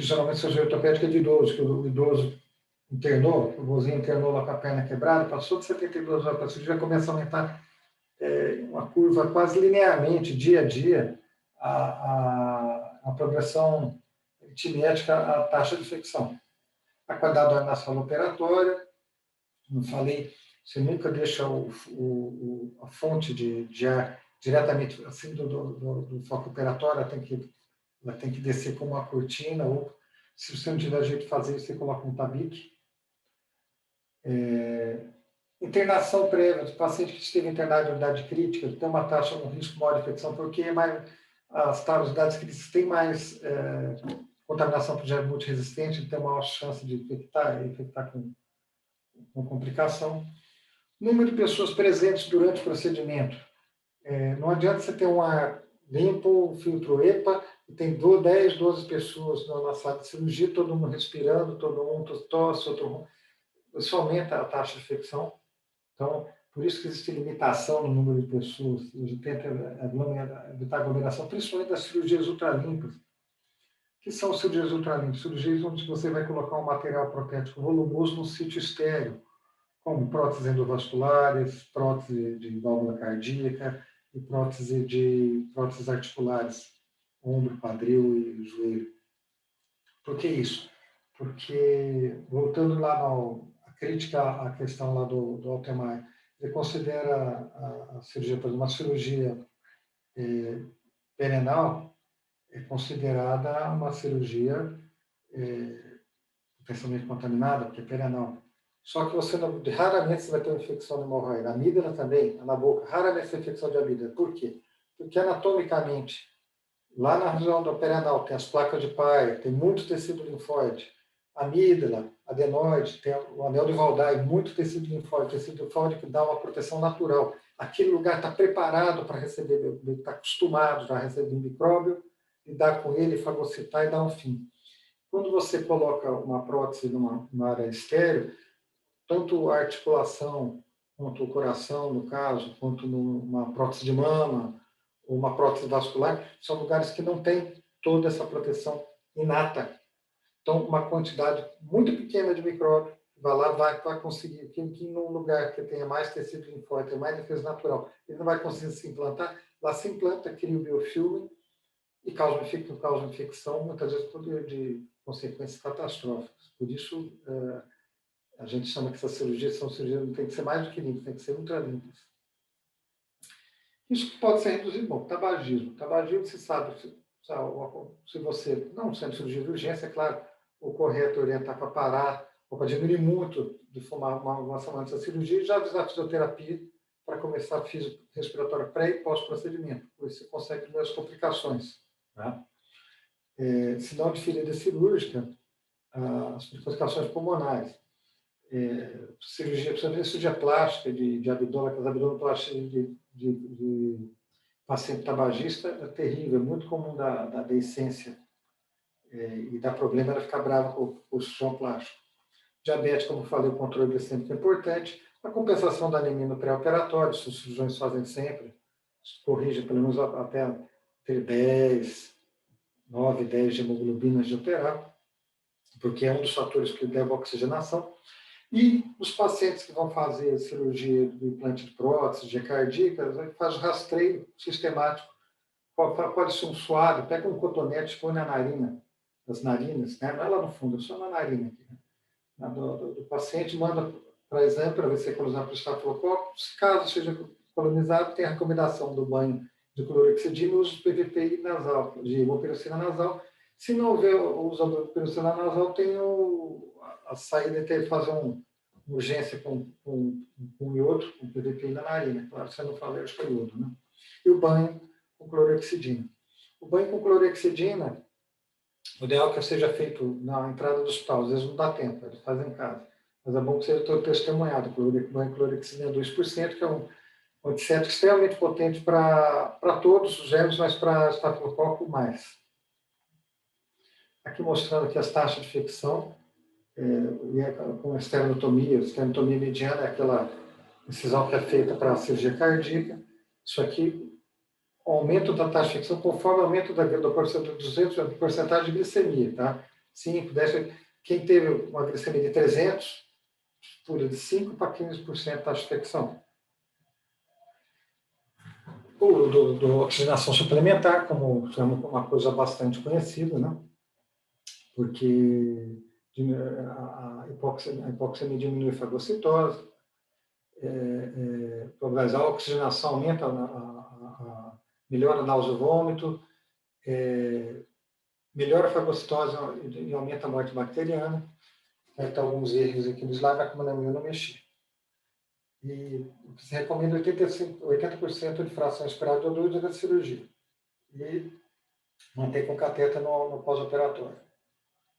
geralmente cirurgia ortopédica é de idoso, que o idoso internou, o vozinho internou lá com a perna quebrada, passou de 72 horas para a cirurgia, começa a aumentar uma curva quase linearmente, dia a dia, a progressão aritmética, a taxa de infecção. A qualidade da sala operatória, não falei, você nunca deixa a fonte de ar diretamente assim do foco operatório, ela tem que descer com uma cortina, ou se você não tiver jeito de fazer isso, você coloca um tabique. Internação prévia, do paciente que esteve internado em unidade crítica, tem uma taxa, um risco maior de infecção, porque as unidades críticas têm mais contaminação por germe multiresistente, tem maior chance de infectar com complicação. Número de pessoas presentes durante o procedimento. Não adianta você ter um ar limpo, filtro EPA, e tem 10, 12 pessoas na sala de cirurgia, todo mundo respirando, todo mundo tosse, outro... Isso aumenta a taxa de infecção. Então, por isso que existe limitação no número de pessoas. A gente tenta evitar aglomeração, principalmente das cirurgias ultralimpas. Que são cirurgias ultralimpas? Cirurgias onde você vai colocar um material protético volumoso num sítio estéreo, como próteses endovasculares, prótese de válvula cardíaca e próteses articulares, ombro, quadril e joelho. Por que isso? Porque, voltando lá na crítica à questão lá do Altemar, ele considera a cirurgia, por exemplo, uma cirurgia perianal é considerada uma cirurgia potencialmente contaminada, porque é perianal. Só que raramente você vai ter uma infecção de hemorroida. A amígdala também, na boca, raramente você tem infecção de amígdala. Por quê? Porque anatomicamente, lá na região do perianal, tem as placas de Peyer, tem muito tecido linfóide. Amígdala, adenoide, tem o anel de Waldeck, muito tecido linfóide que dá uma proteção natural. Aquele lugar está preparado para receber, está acostumado já a receber micróbio, lidar com ele, fagocitar e dar um fim. Quando você coloca uma prótese numa área estéril, tanto a articulação, quanto o coração, no caso, quanto numa prótese de mama, ou uma prótese vascular, são lugares que não têm toda essa proteção inata. Então, uma quantidade muito pequena de micróbio vai lá, vai conseguir, que num lugar que tenha mais tecido linfóide, tenha mais defesa natural, ele não vai conseguir se implantar, lá se implanta, cria o biofilme e causa infecção, muitas vezes de consequências catastróficas. Por isso, a gente chama que essas cirurgias são cirurgias, não tem que ser mais do que limpas, tem que ser ultralimpas. Isso pode ser reduzido. Bom, tabagismo. Tabagismo, você sabe, se você, não sendo cirurgia de urgência, é claro, o correto é orientar para parar, ou para diminuir muito de fumar uma semana antes da cirurgia, e já avisar a fisioterapia para começar a respiratória pré e pós-procedimento. Por isso você consegue ver as complicações. Tá? Sinal de ferida cirúrgica, as complicações pulmonares. Cirurgia plástica de abdômen, aquelas abdominoplastia de paciente tabagista é terrível, é muito comum da deiscência e dá problema ela ficar brava com o chão plástico. Diabetes, como falei, o controle glicêmico é importante. A compensação da anemia no pré-operatório, os cirurgiões fazem sempre, corrigem pelo menos até ter 9, 10 de hemoglobina de operar, porque é um dos fatores que leva à oxigenação. E os pacientes que vão fazer cirurgia do implante de prótese, de cardíaca, faz rastreio sistemático. Pode ser um suave, pega um cotonete, põe na narina, das narinas, né? Não é lá no fundo, é só na narina aqui, né? do paciente, manda para exame para ver se é colonizado por estafilococo. Se caso seja colonizado, tem a recomendação do banho de clorexidina e uso de PVPI nasal, de hemopirocina nasal. Se não houver o uso da hemopirocina nasal, tem a saída de fazer uma urgência com iodo, com PVPI na narina. Claro, você não fala de iodo, né? E o banho com clorexidina. O banho com clorexidina, o ideal é que seja feito na entrada do hospital. Às vezes não dá tempo, ele faz em casa. Mas é bom que seja todo testemunhado. O banho com clorexidina 2%, que é um antissético extremamente potente para todos os germes, mas para estafilococo mais. Aqui mostrando aqui as taxas de infecção, com a esternotomia. A esternotomia mediana é aquela incisão que é feita para a cirurgia cardíaca. Isso aqui, o aumento da taxa de infecção conforme o aumento da porcentagem de glicemia, tá? 5, 10, quem teve uma glicemia de 300, pula de 5 para 15% de taxa de infecção. O do oxigenação suplementar, como uma coisa bastante conhecida, né? Porque a hipoxemia diminui a fagocitose, a oxigenação aumenta, melhora a náusea e vômito, melhora a fagocitose e aumenta a morte bacteriana. Tem alguns erros aqui no slide, mas como eu não mexi. E o que se recomenda é 80% de fração esperada de odor durante a cirurgia. E manter com cateter no pós-operatório.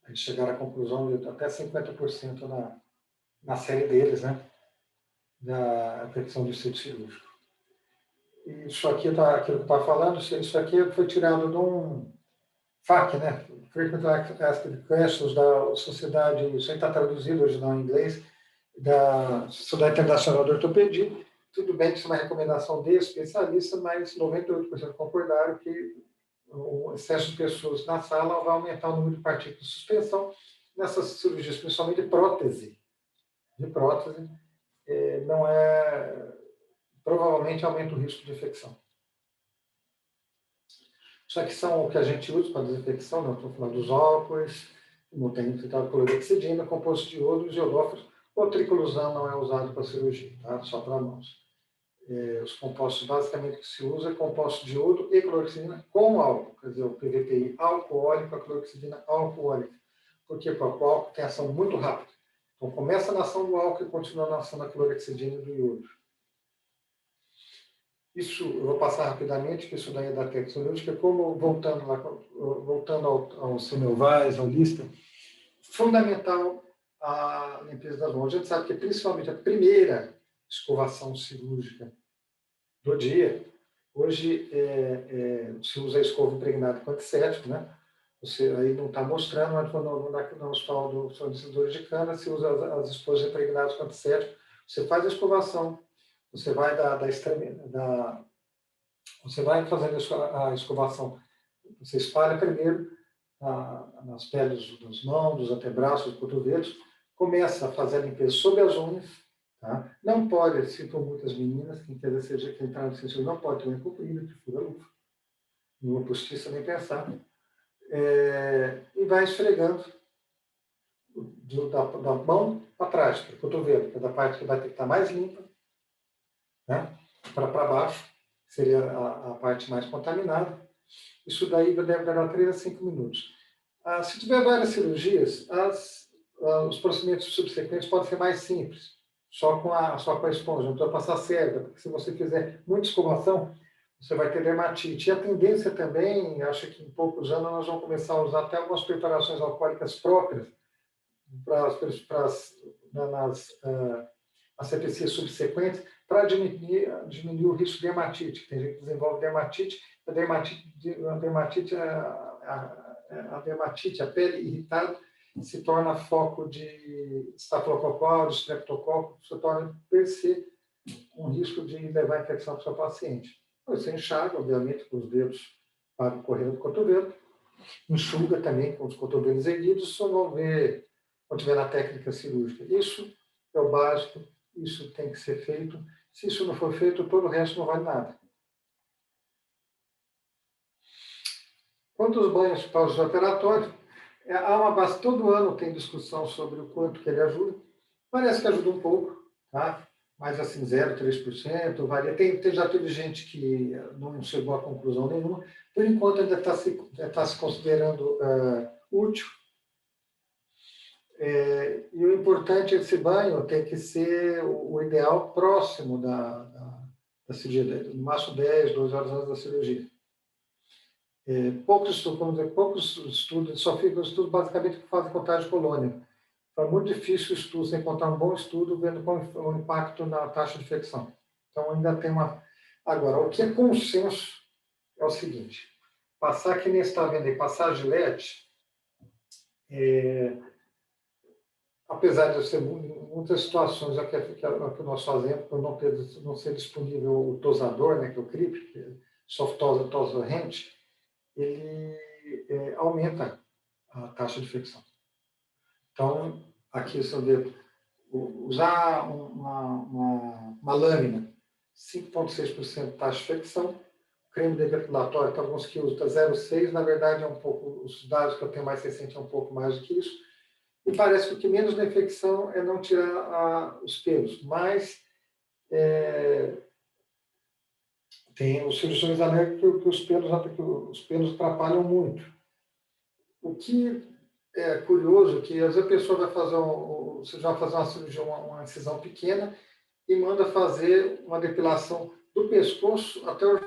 Eles chegaram à conclusão de até 50% na série deles, né? Da infecção de sítio cirúrgico. E isso aqui, aquilo que eu estava falando, isso aqui foi tirado FAQ, né? Frequent Asked Questions da Sociedade, isso aí está traduzido original em inglês, da Sociedade Internacional de Ortopedia. Tudo bem que isso é uma recomendação de especialista, mas 98% concordaram que o excesso de pessoas na sala vai aumentar o número de partículas de suspensão nessas cirurgias, principalmente de prótese, não é, provavelmente aumenta o risco de infecção. Isso aqui são o que a gente usa para desinfecção, não estou falando dos álcoois, não tem clorexidina, composto de iodo e iodófilos. O triclosan não é usado para cirurgia, tá? Só para mãos. Os compostos basicamente que se usa é composto de iodo e clorexidina com álcool, quer dizer, o PVPI alcoólico, a clorexidina alcoólica. Porque o álcool tem ação muito rápida. Então, começa na ação do álcool e continua na ação da clorexidina e do iodo. Isso, eu vou passar rapidamente, que isso daí é da textológica, como, voltando ao Semmelweis, ao Lister, fundamental a limpeza das mãos. A gente sabe que principalmente a primeira escovação cirúrgica do dia, hoje se usa a escova impregnada com antisséptico, né? Você aí não está mostrando, mas no hospital do fornecedor de cana, se usa as escovas impregnadas com antisséptico, você faz a escovação, você vai você vai fazendo a escovação, você espalha primeiro nas peles das mãos, dos antebraços, dos cotovelos, começa a fazer a limpeza sob as unhas, tá? Não pode, se for muitas meninas, quem quer dizer que entrar no sensor não pode ter unha comprida, que fura luva, nenhuma postiça nem pensar, e vai esfregando da mão para trás, para o cotovelo, que é da parte que vai ter que estar mais limpa, né? Para baixo, seria a parte mais contaminada. Isso daí deve durar 3 a 5 minutos. Se tiver várias cirurgias, os procedimentos subsequentes podem ser mais simples, só com a esponja, não precisa passar cerda, porque se você fizer muita escovação, você vai ter dermatite. E a tendência também, acho que em poucos anos nós vamos começar a usar até algumas preparações alcoólicas próprias nas CPCs subsequentes, para diminuir o risco de dermatite. Tem gente que desenvolve dermatite, a dermatite, a pele irritada, se torna foco de estafilococal, de streptococo, se torna per se um risco de levar a infecção para o seu paciente. Você enxaga, obviamente, com os dedos para o correr do cotovelo, enxuga também com os cotovelos erguidos, só vão ver quando estiver na técnica cirúrgica. Isso é o básico, isso tem que ser feito. Se isso não for feito, todo o resto não vale nada. Quanto aos banhos pós-operatórios, há uma base, todo ano tem discussão sobre o quanto que ele ajuda. Parece que ajuda um pouco, tá? Mas assim, 0,3%, varia. Já teve gente que não chegou a conclusão nenhuma. Por enquanto, ainda está se considerando útil. E o importante é que esse banho tem que ser o ideal próximo da cirurgia, no máximo 10, 12 horas antes da cirurgia. Poucos estudos, só ficam estudos basicamente que fazem contagem de colônia. Então, é muito difícil você encontrar um bom estudo vendo qual é o impacto na taxa de infecção. Então, ainda tem uma... Agora, o que é consenso é o seguinte, passar que nem está vendo aí, passar Gillette, apesar de ser muitas situações que nós fazemos, por não ser disponível o tosador, né, que é o CRIP, que é soft-tosa-rente, ele aumenta a taxa de infecção. Então, aqui você vê, usar uma lâmina, 5,6% de taxa de infecção, creme depilatório, tem alguns que usam 0,6%, na verdade é um pouco, os dados que eu tenho mais recente é um pouco mais do que isso, e parece que o que menos da infecção é não tirar os pelos, mas tem os cirurgiões alérgicos que os pelos atrapalham muito. O que é curioso é que às vezes a pessoa você vai fazer uma cirurgia, uma incisão pequena, e manda fazer uma depilação do pescoço até o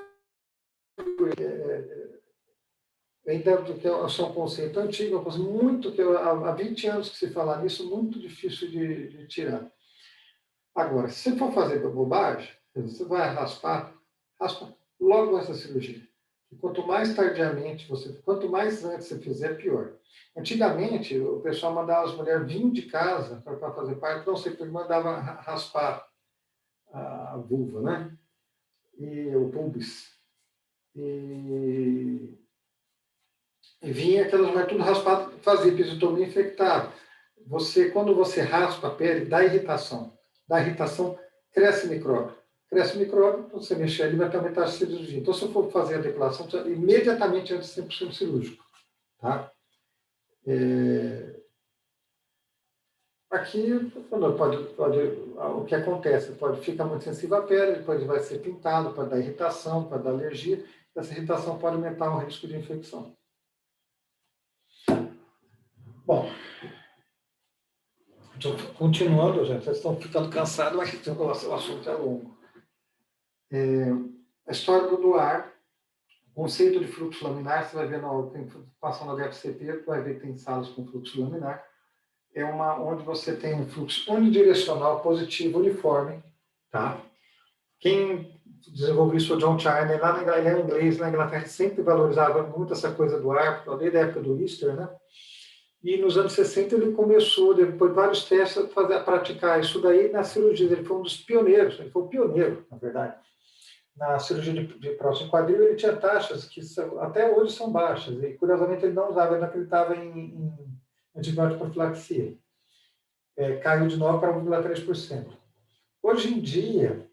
entendo que é um conceito antigo, muito que há 20 anos que se fala nisso, muito difícil de tirar. Agora, se você for fazer bobagem, você vai raspa logo essa cirurgia. E quanto mais tardiamente quanto mais antes você fizer, pior. Antigamente, o pessoal mandava as mulheres vir de casa para fazer parto, não sei porque mandava raspar a vulva, né? E o pubis. E vinha aquelas mulheres tudo raspado, fazia episiotomia infectada. Quando você raspa a pele, dá irritação. Dá irritação, cresce micróbio. Cresce micróbio, você mexer ali, vai ter uma taxa de cirurgia. Então, se eu for fazer a depilação, imediatamente antes de 100% cirúrgico. Tá? Aqui, o que acontece? Ficar muito sensível à pele, depois vai ser pintado, pode dar irritação, pode dar alergia. Essa irritação pode aumentar o risco de infecção. Bom, então, continuando, gente, vocês estão ficando cansados, mas o assunto é longo. A história do ar, o conceito de fluxo laminar, você vai ver, passando no HFCP, vai ver que tem salas com fluxo laminar. É onde você tem um fluxo unidirecional, positivo, uniforme. Tá? Quem desenvolveu isso foi o John Charney, ele é inglês, na Inglaterra, sempre valorizava muito essa coisa do ar, desde a época do Lister, né? E nos anos 60 ele começou, depois de vários testes, a praticar isso daí na cirurgia. Ele foi um dos pioneiros, ele foi o pioneiro, na verdade. Na cirurgia de próstata e quadril, ele tinha taxas que até hoje são baixas. E, curiosamente, ele não usava, ele não acreditava em antibiótico profilaxia. Caiu de 9 para 1,3%. Hoje em dia,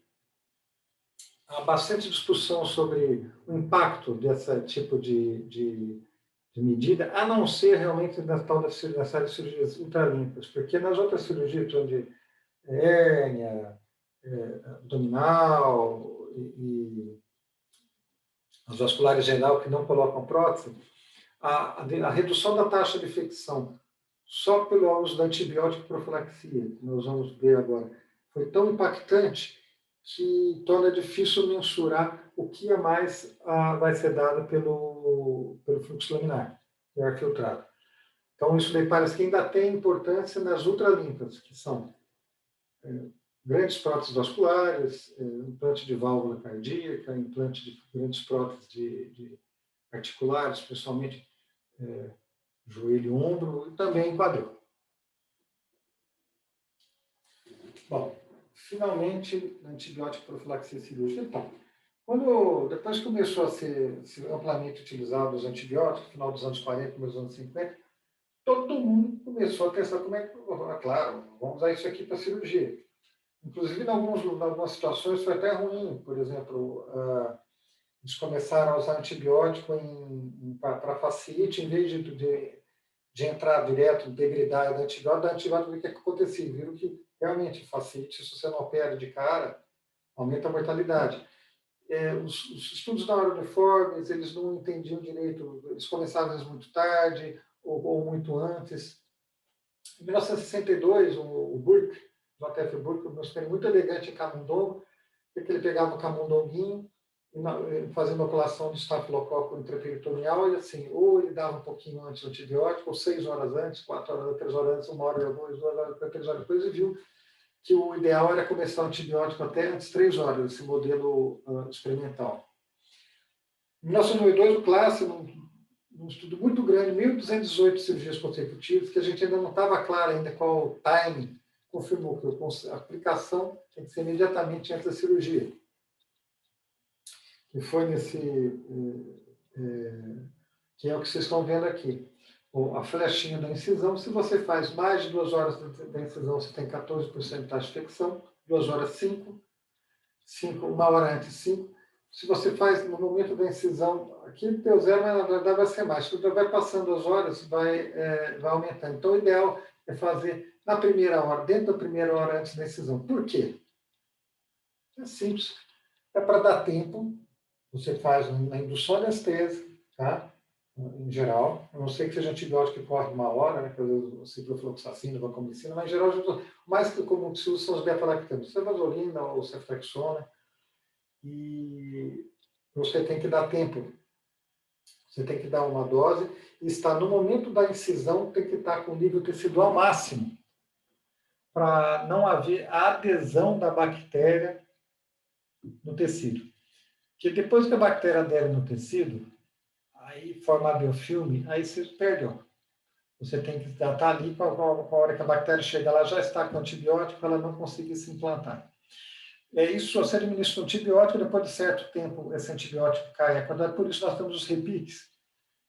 há bastante discussão sobre o impacto desse tipo de medida, a não ser realmente na tal das cirurgias ultralimpas, porque nas outras cirurgias, onde hérnia, abdominal e as vasculares geral que não colocam prótese, a redução da taxa de infecção só pelo uso da antibiótico profilaxia, que nós vamos ver agora, foi tão impactante que torna difícil mensurar o que a mais vai ser dado pelo fluxo laminar, o ar filtrado. Então, isso daí parece que ainda tem importância nas ultralimpas, que são grandes próteses vasculares, implante de válvula cardíaca, implante de grandes próteses de articulares, especialmente joelho, ombro e também quadril. Bom, finalmente, antibiótico profilaxia cirúrgica. Então, depois que começou a ser amplamente utilizado os antibióticos, no final dos anos 40, começo dos anos 50, todo mundo começou a pensar como é que, claro, vamos usar isso aqui para cirurgia. Inclusive, em algumas situações foi até ruim. Por exemplo, eles começaram a usar antibiótico para fascite, em vez de entrar direto, degradar o antibiótico, o que acontecia? Viram que realmente fascite, se você não opera de cara, aumenta a mortalidade. Os estudos não eram uniformes, eles não entendiam direito, eles começavam muito tarde ou muito antes. Em 1962, o Burke, J.F. Burke, um médico muito elegante em camundongo, que ele pegava o camundonguinho, fazia inoculação de estafilococo intraperitoneal, e assim, ou ele dava um pouquinho antes do antibiótico, ou 6 horas antes, 4 horas, 3 horas antes, 1 hora depois, 2 horas depois, 3 horas depois, e viu que o ideal era começar o antibiótico até antes de 3 horas, esse modelo experimental. Em 1992, o Classe, num estudo muito grande, 1.218 cirurgias consecutivas, que a gente ainda não estava claro ainda qual o timing, confirmou que a aplicação tem que ser imediatamente antes da cirurgia. E foi que é o que vocês estão vendo aqui. A flechinha da incisão, se você faz mais de 2 horas da incisão, você tem 14% de taxa de infecção, 2 horas 5, 1 hora antes 5. Se você faz no momento da incisão, aqui deu 0, mas na verdade vai ser mais. Quando vai passando as horas, vai aumentando. Então, o ideal é fazer na primeira hora, dentro da primeira hora antes da incisão. Por quê? É simples. É para dar tempo. Você faz na indução de anestesia, tá? Em geral, a não sei que seja antibiótico que corre 1 hora, né, que eu ciprofloxacina, vancomicina, mas em geral, o mais comum que se usa são os beta-lactanos, cefazolina ou ceftrexona, e você tem que dar tempo, você tem que dar uma dose, e está no momento da incisão, tem que estar com o nível tecidual máximo, para não haver a adesão da bactéria no tecido. Porque depois que a bactéria adere no tecido, aí forma biofilme, aí você perdeu. Você tem que estar ali, com a hora que a bactéria chega, ela já está com antibiótico para ela não conseguir se implantar. É isso, você administra um antibiótico, depois de certo tempo esse antibiótico cai a quantidade, por isso nós temos os repiques.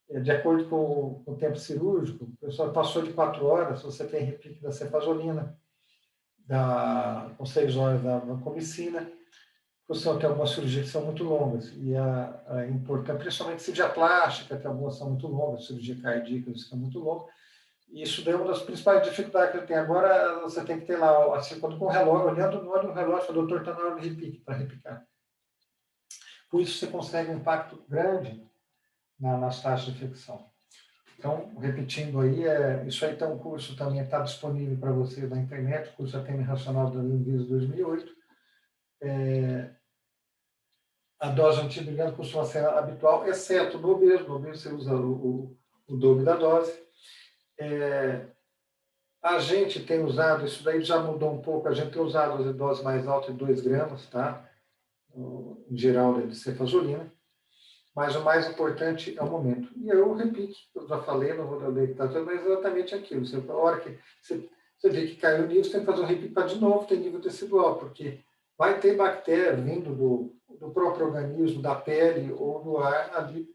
De acordo com o tempo cirúrgico, o pessoal passou de 4 horas, você tem repique da cefazolina, com 6 horas da vancomicina, você tem algumas cirurgias que são muito longas, e é importante, principalmente cirurgia plástica, que algumas são muito longas, cirurgia cardíaca, isso é muito longa, e isso é uma das principais dificuldades que eu tenho. Agora, você tem que ter lá, assim, quando com o relógio, olhando no olho do relógio, o doutor está na hora de repique, para repicar. Com isso, você consegue um impacto grande nas taxas de infecção. Então, repetindo aí, isso aí tem um curso também, está disponível para você na internet, o curso ATM Racional da Anvisa 2008. A dose antibiótica costuma ser habitual, exceto no obeso. No obeso você usa o dobro da dose. A gente tem usado, isso daí já mudou um pouco, a gente tem usado as doses mais altas de 2 gramas, tá? Em geral, de cefazolina. Mas o mais importante é o momento. E eu repito, eu já falei, não vou dar leite, mas é exatamente aquilo. A hora que você vê que caiu o nível, você tem que fazer um repique para de novo ter nível tecidual, porque vai ter bactéria vindo do próprio organismo, da pele ou do ar ali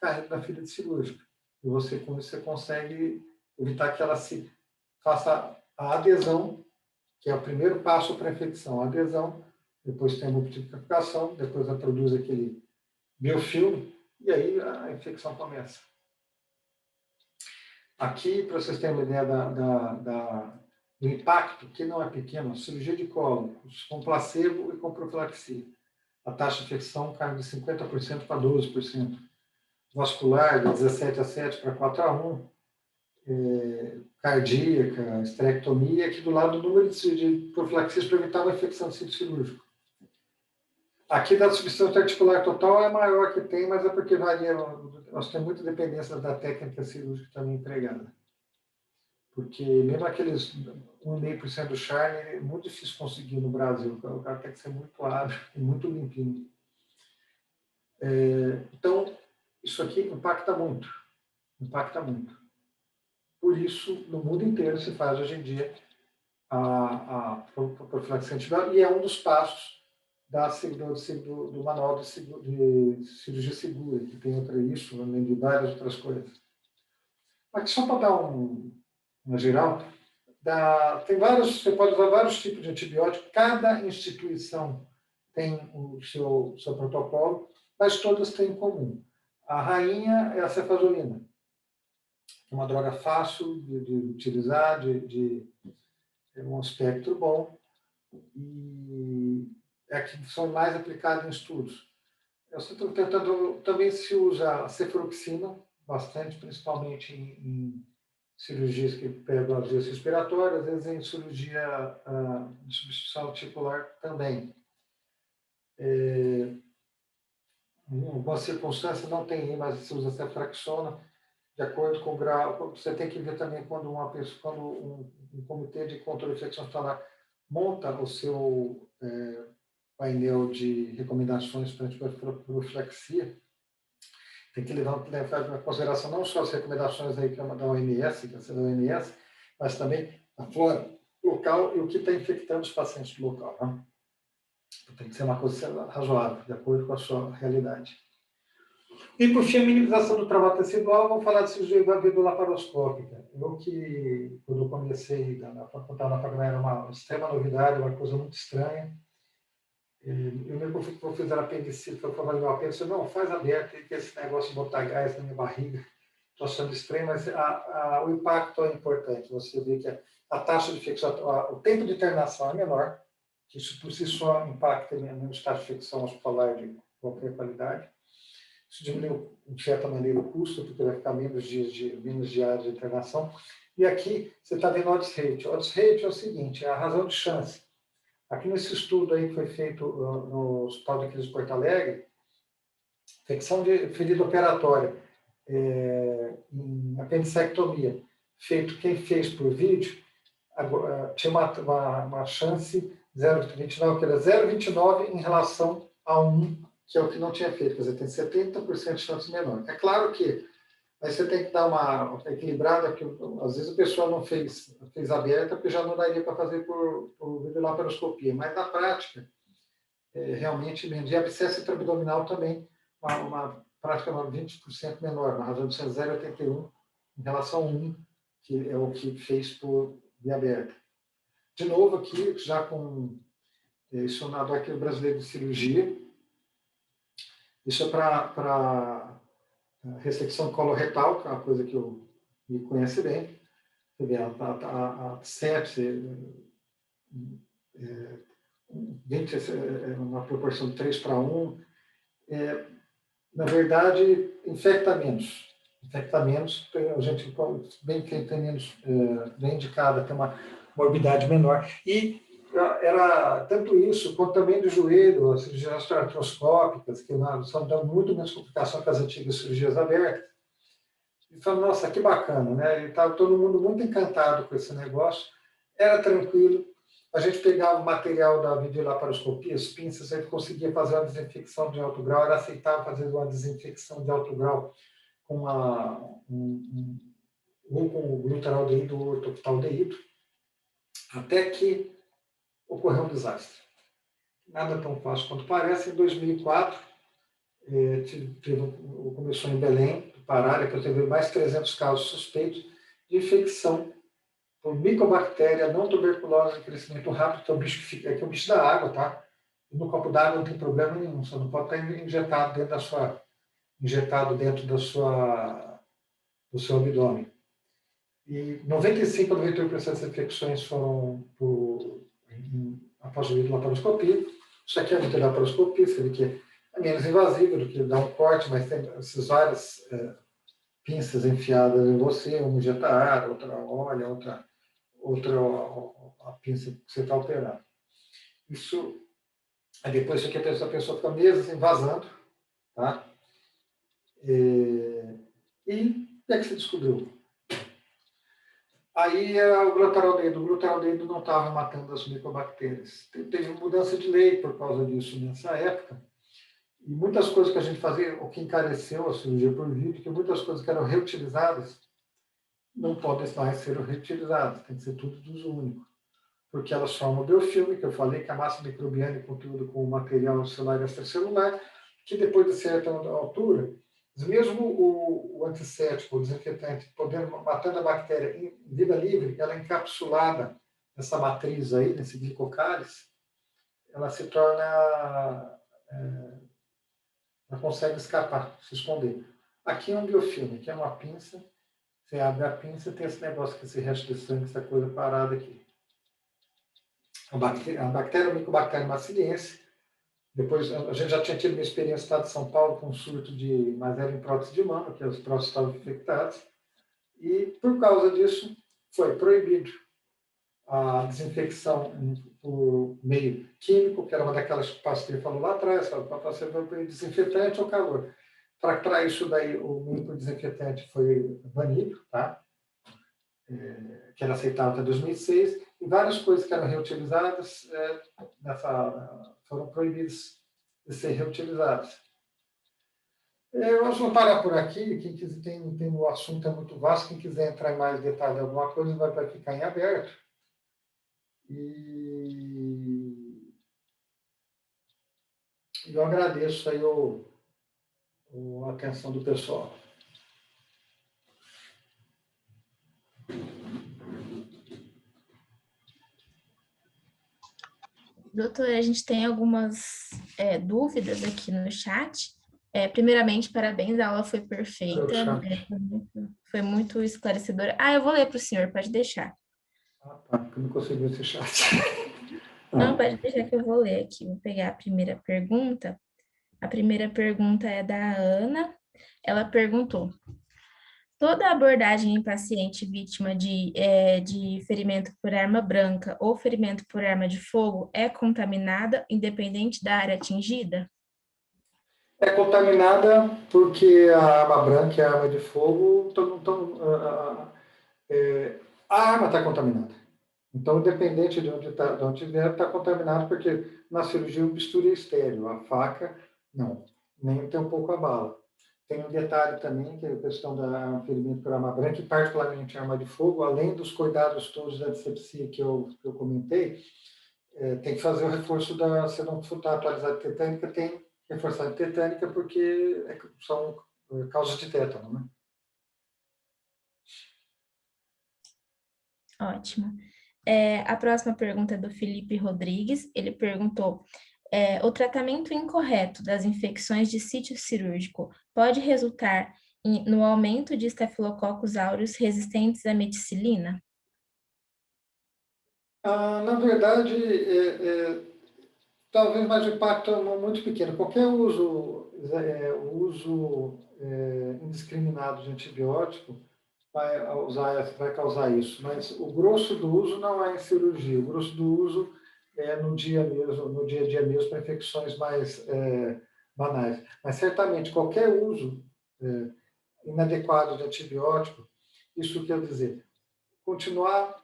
caindo na fibra cirúrgica. E você, com isso, você consegue evitar que ela se faça a adesão, que é o primeiro passo para a infecção. A adesão, depois tem a multiplicação, depois ela produz aquele biofilme, e aí a infecção começa. Aqui, para vocês terem uma ideia do impacto, que não é pequeno, cirurgia de colo, com placebo e com profilaxia. A taxa de infecção cai de 50% para 12%. Vascular, de 17/7 para 4/1. Cardíaca, esterectomia, aqui do lado do número de profilaxias para evitar uma infecção de sítio cirúrgico. Aqui da substância articular total é a maior que tem, mas é porque varia, nós temos muita dependência da técnica cirúrgica também empregada. Porque mesmo aqueles 1,5% do Charne, é muito difícil conseguir no Brasil, o cara tem que ser muito hábil e muito limpinho. Então, isso aqui impacta muito, impacta muito. Por isso, no mundo inteiro se faz hoje em dia a profilaxia antibiótica, e é um dos passos do manual de cirurgia segura, que tem isso, além de várias outras coisas. Aqui só para dar uma geral, você pode usar vários tipos de antibiótico, cada instituição tem o seu protocolo, mas todas têm em comum. A rainha é a cefazolina, que é uma droga fácil de utilizar, de um espectro bom, e é a que são mais aplicadas em estudos. Eu estou tentando, também se usa a cefuroxima, bastante, principalmente em cirurgias que pegam as vias respiratórias, às vezes em cirurgia de substituição articular também. Em algumas circunstâncias não tem, mas se usa ceftraxona, de acordo com o grau. Você tem que ver também quando um comitê de controle de infecção hospitalar monta o seu painel de recomendações para profilaxia, tem que levar em consideração não só as recomendações aí da OMS, que é da OMS, mas também a flora local e o que está infectando os pacientes do local. Né? Então, tem que ser uma coisa razoável, de acordo com a sua realidade. E, por fim, a minimização do trabalho tecidual, vamos falar de cirurgia laparoscópica. Eu que, quando eu comecei na faculdade, era uma extrema novidade, uma coisa muito estranha. Eu mesmo vou fazer apendicite, foi fazer meu apêndice, não, faz aberto, que esse negócio de botar gás na minha barriga, estou achando estranho, mas o impacto é importante. Você vê que a taxa de infecção, o tempo de internação é menor, que isso por si só impacta no estado de infecção hospitalar de qualquer qualidade. Isso diminui, de certa maneira, o custo, porque vai ficar menos dias de internação. E aqui você está vendo o odds rate. O odds rate é o seguinte, é a razão de chance. Aqui nesse estudo aí que foi feito no Hospital de Porto Alegre, infecção de ferida operatória em apendicectomia, feito quem fez por vídeo, tinha uma chance 0,29, que era 0,29 em relação a 1, que é o que não tinha feito, quer dizer, tem 70% de chance menor. É claro que aí você tem que dar uma equilibrada, porque às vezes o pessoal não fez aberta, porque já não daria para fazer por videolaparoscopia. Mas na prática, realmente menos. E abscesso intraabdominal também, uma prática 20% menor, na razão de ser 0,81 em relação a 1, que é o que fez por via aberta. De novo aqui, já com isso na do Arquivo Brasileiro de Cirurgia, isso é para ressecção coloretal, que é uma coisa que eu me conheço bem. Você vê, a sepse, 20, uma proporção de 3:1. Na verdade, infecta menos. Infecta menos, a gente bem que tem menos, bem indicada, tem uma morbidade menor. E era tanto isso, quanto também do joelho, as cirurgias artroscópicas, que são dando muito menos complicação que as antigas cirurgias abertas. E falando, nossa, que bacana, né? E estava todo mundo muito encantado com esse negócio. Era tranquilo. A gente pegava o material da videolaparoscopia, as pinças, a gente conseguia fazer uma desinfecção de alto grau. Era aceitável fazer uma desinfecção de alto grau com um com o glutaraldeído ou ortoftaldeído, até que ocorreu um desastre. Nada tão fácil quanto parece. Em 2004, começou em Belém, do Pará, que teve mais 300 casos suspeitos de infecção por micobactéria não tuberculosa de crescimento rápido, que é o bicho que é o bicho da água, tá? E no copo d'água não tem problema nenhum, só não pode estar injetado dentro do seu abdômen. E 95 a 98% das infecções foram após o videolaparoscopia. Isso aqui é a videolaparoscopia, você vê que é menos invasivo do que dar um corte, mas tem essas várias pinças enfiadas em você, uma injeta ar, outra olha, outra a pinça que você está operando. Isso, aí depois isso aqui a pessoa fica meses assim, vazando, tá? E o que é que se descobriu? Aí o glutaraldeído não estava matando as micobactérias. Teve mudança de lei por causa disso nessa época. E muitas coisas que a gente fazia, o que encareceu a cirurgia por vídeo, que muitas coisas que eram reutilizadas não podem mais ser reutilizadas, tem que ser tudo de uso único. Porque elas formam biofilme, que eu falei, que é a massa microbiana e conteúdo com material celular e extracelular, que depois de certa altura, mesmo o antisséptico, o desinfetante, matando a bactéria em vida livre, ela é encapsulada nessa matriz aí, nesse glicocálice, ela se torna... ela consegue escapar, se esconder. Aqui é um biofilme, aqui é uma pinça, você abre a pinça, tem esse negócio, esse resto de sangue, essa coisa parada aqui. A bactéria Mycobacterium maciliense. Depois, a gente já tinha tido uma experiência no estado de São Paulo com um surto de mazela em prótese de mama, que os próteses estavam infectados. E, por causa disso, foi proibido a desinfecção por meio químico, que era uma daquelas que o Pasteur falou lá atrás, para ser desinfetante ou calor. Para isso daí, o meio por desinfetante foi banido, tá? Que era aceitável até 2006, e várias coisas que eram reutilizadas foram proibidas de ser reutilizadas. Vamos parar por aqui. Quem quiser, o assunto é muito vasto. Quem quiser entrar em mais detalhe em alguma coisa, vai ficar em aberto. E eu agradeço aí a atenção do pessoal. Doutor, a gente tem algumas dúvidas aqui no chat. Primeiramente, parabéns, a aula foi perfeita, foi muito esclarecedora. Eu vou ler para o senhor, pode deixar. Tá, porque eu não consegui esse chat. Não, pode deixar que eu vou ler aqui. Vou pegar a primeira pergunta. A primeira pergunta é da Ana. Ela perguntou: toda abordagem em paciente vítima de ferimento por arma branca ou ferimento por arma de fogo é contaminada, independente da área atingida? É contaminada porque a arma branca e a arma de fogo a arma está contaminada. Então, independente de onde vier, está contaminado, porque na cirurgia o bisturi é estéreo, a faca Não, nem tem um pouco abala. Tem um detalhe também, que é a questão da ferimento por arma branca, e particularmente arma de fogo, além dos cuidados todos da antisepsia que eu comentei, tem que fazer o reforço se não for atualizado de tetânica, tem que reforçar de tetânica, porque são causas de tétano, né? Ótimo. A próxima pergunta é do Felipe Rodrigues. Ele perguntou: o tratamento incorreto das infecções de sítio cirúrgico pode resultar no aumento de estafilococcus aureus resistentes à meticilina? Na verdade, talvez, mas o impacto é muito pequeno. Qualquer uso indiscriminado de antibiótico vai causar isso. Mas o grosso do uso não é em cirurgia. O grosso do uso é no dia mesmo, no dia a dia mesmo, para infecções mais banais. Mas certamente qualquer uso inadequado de antibiótico, isso quer dizer, continuar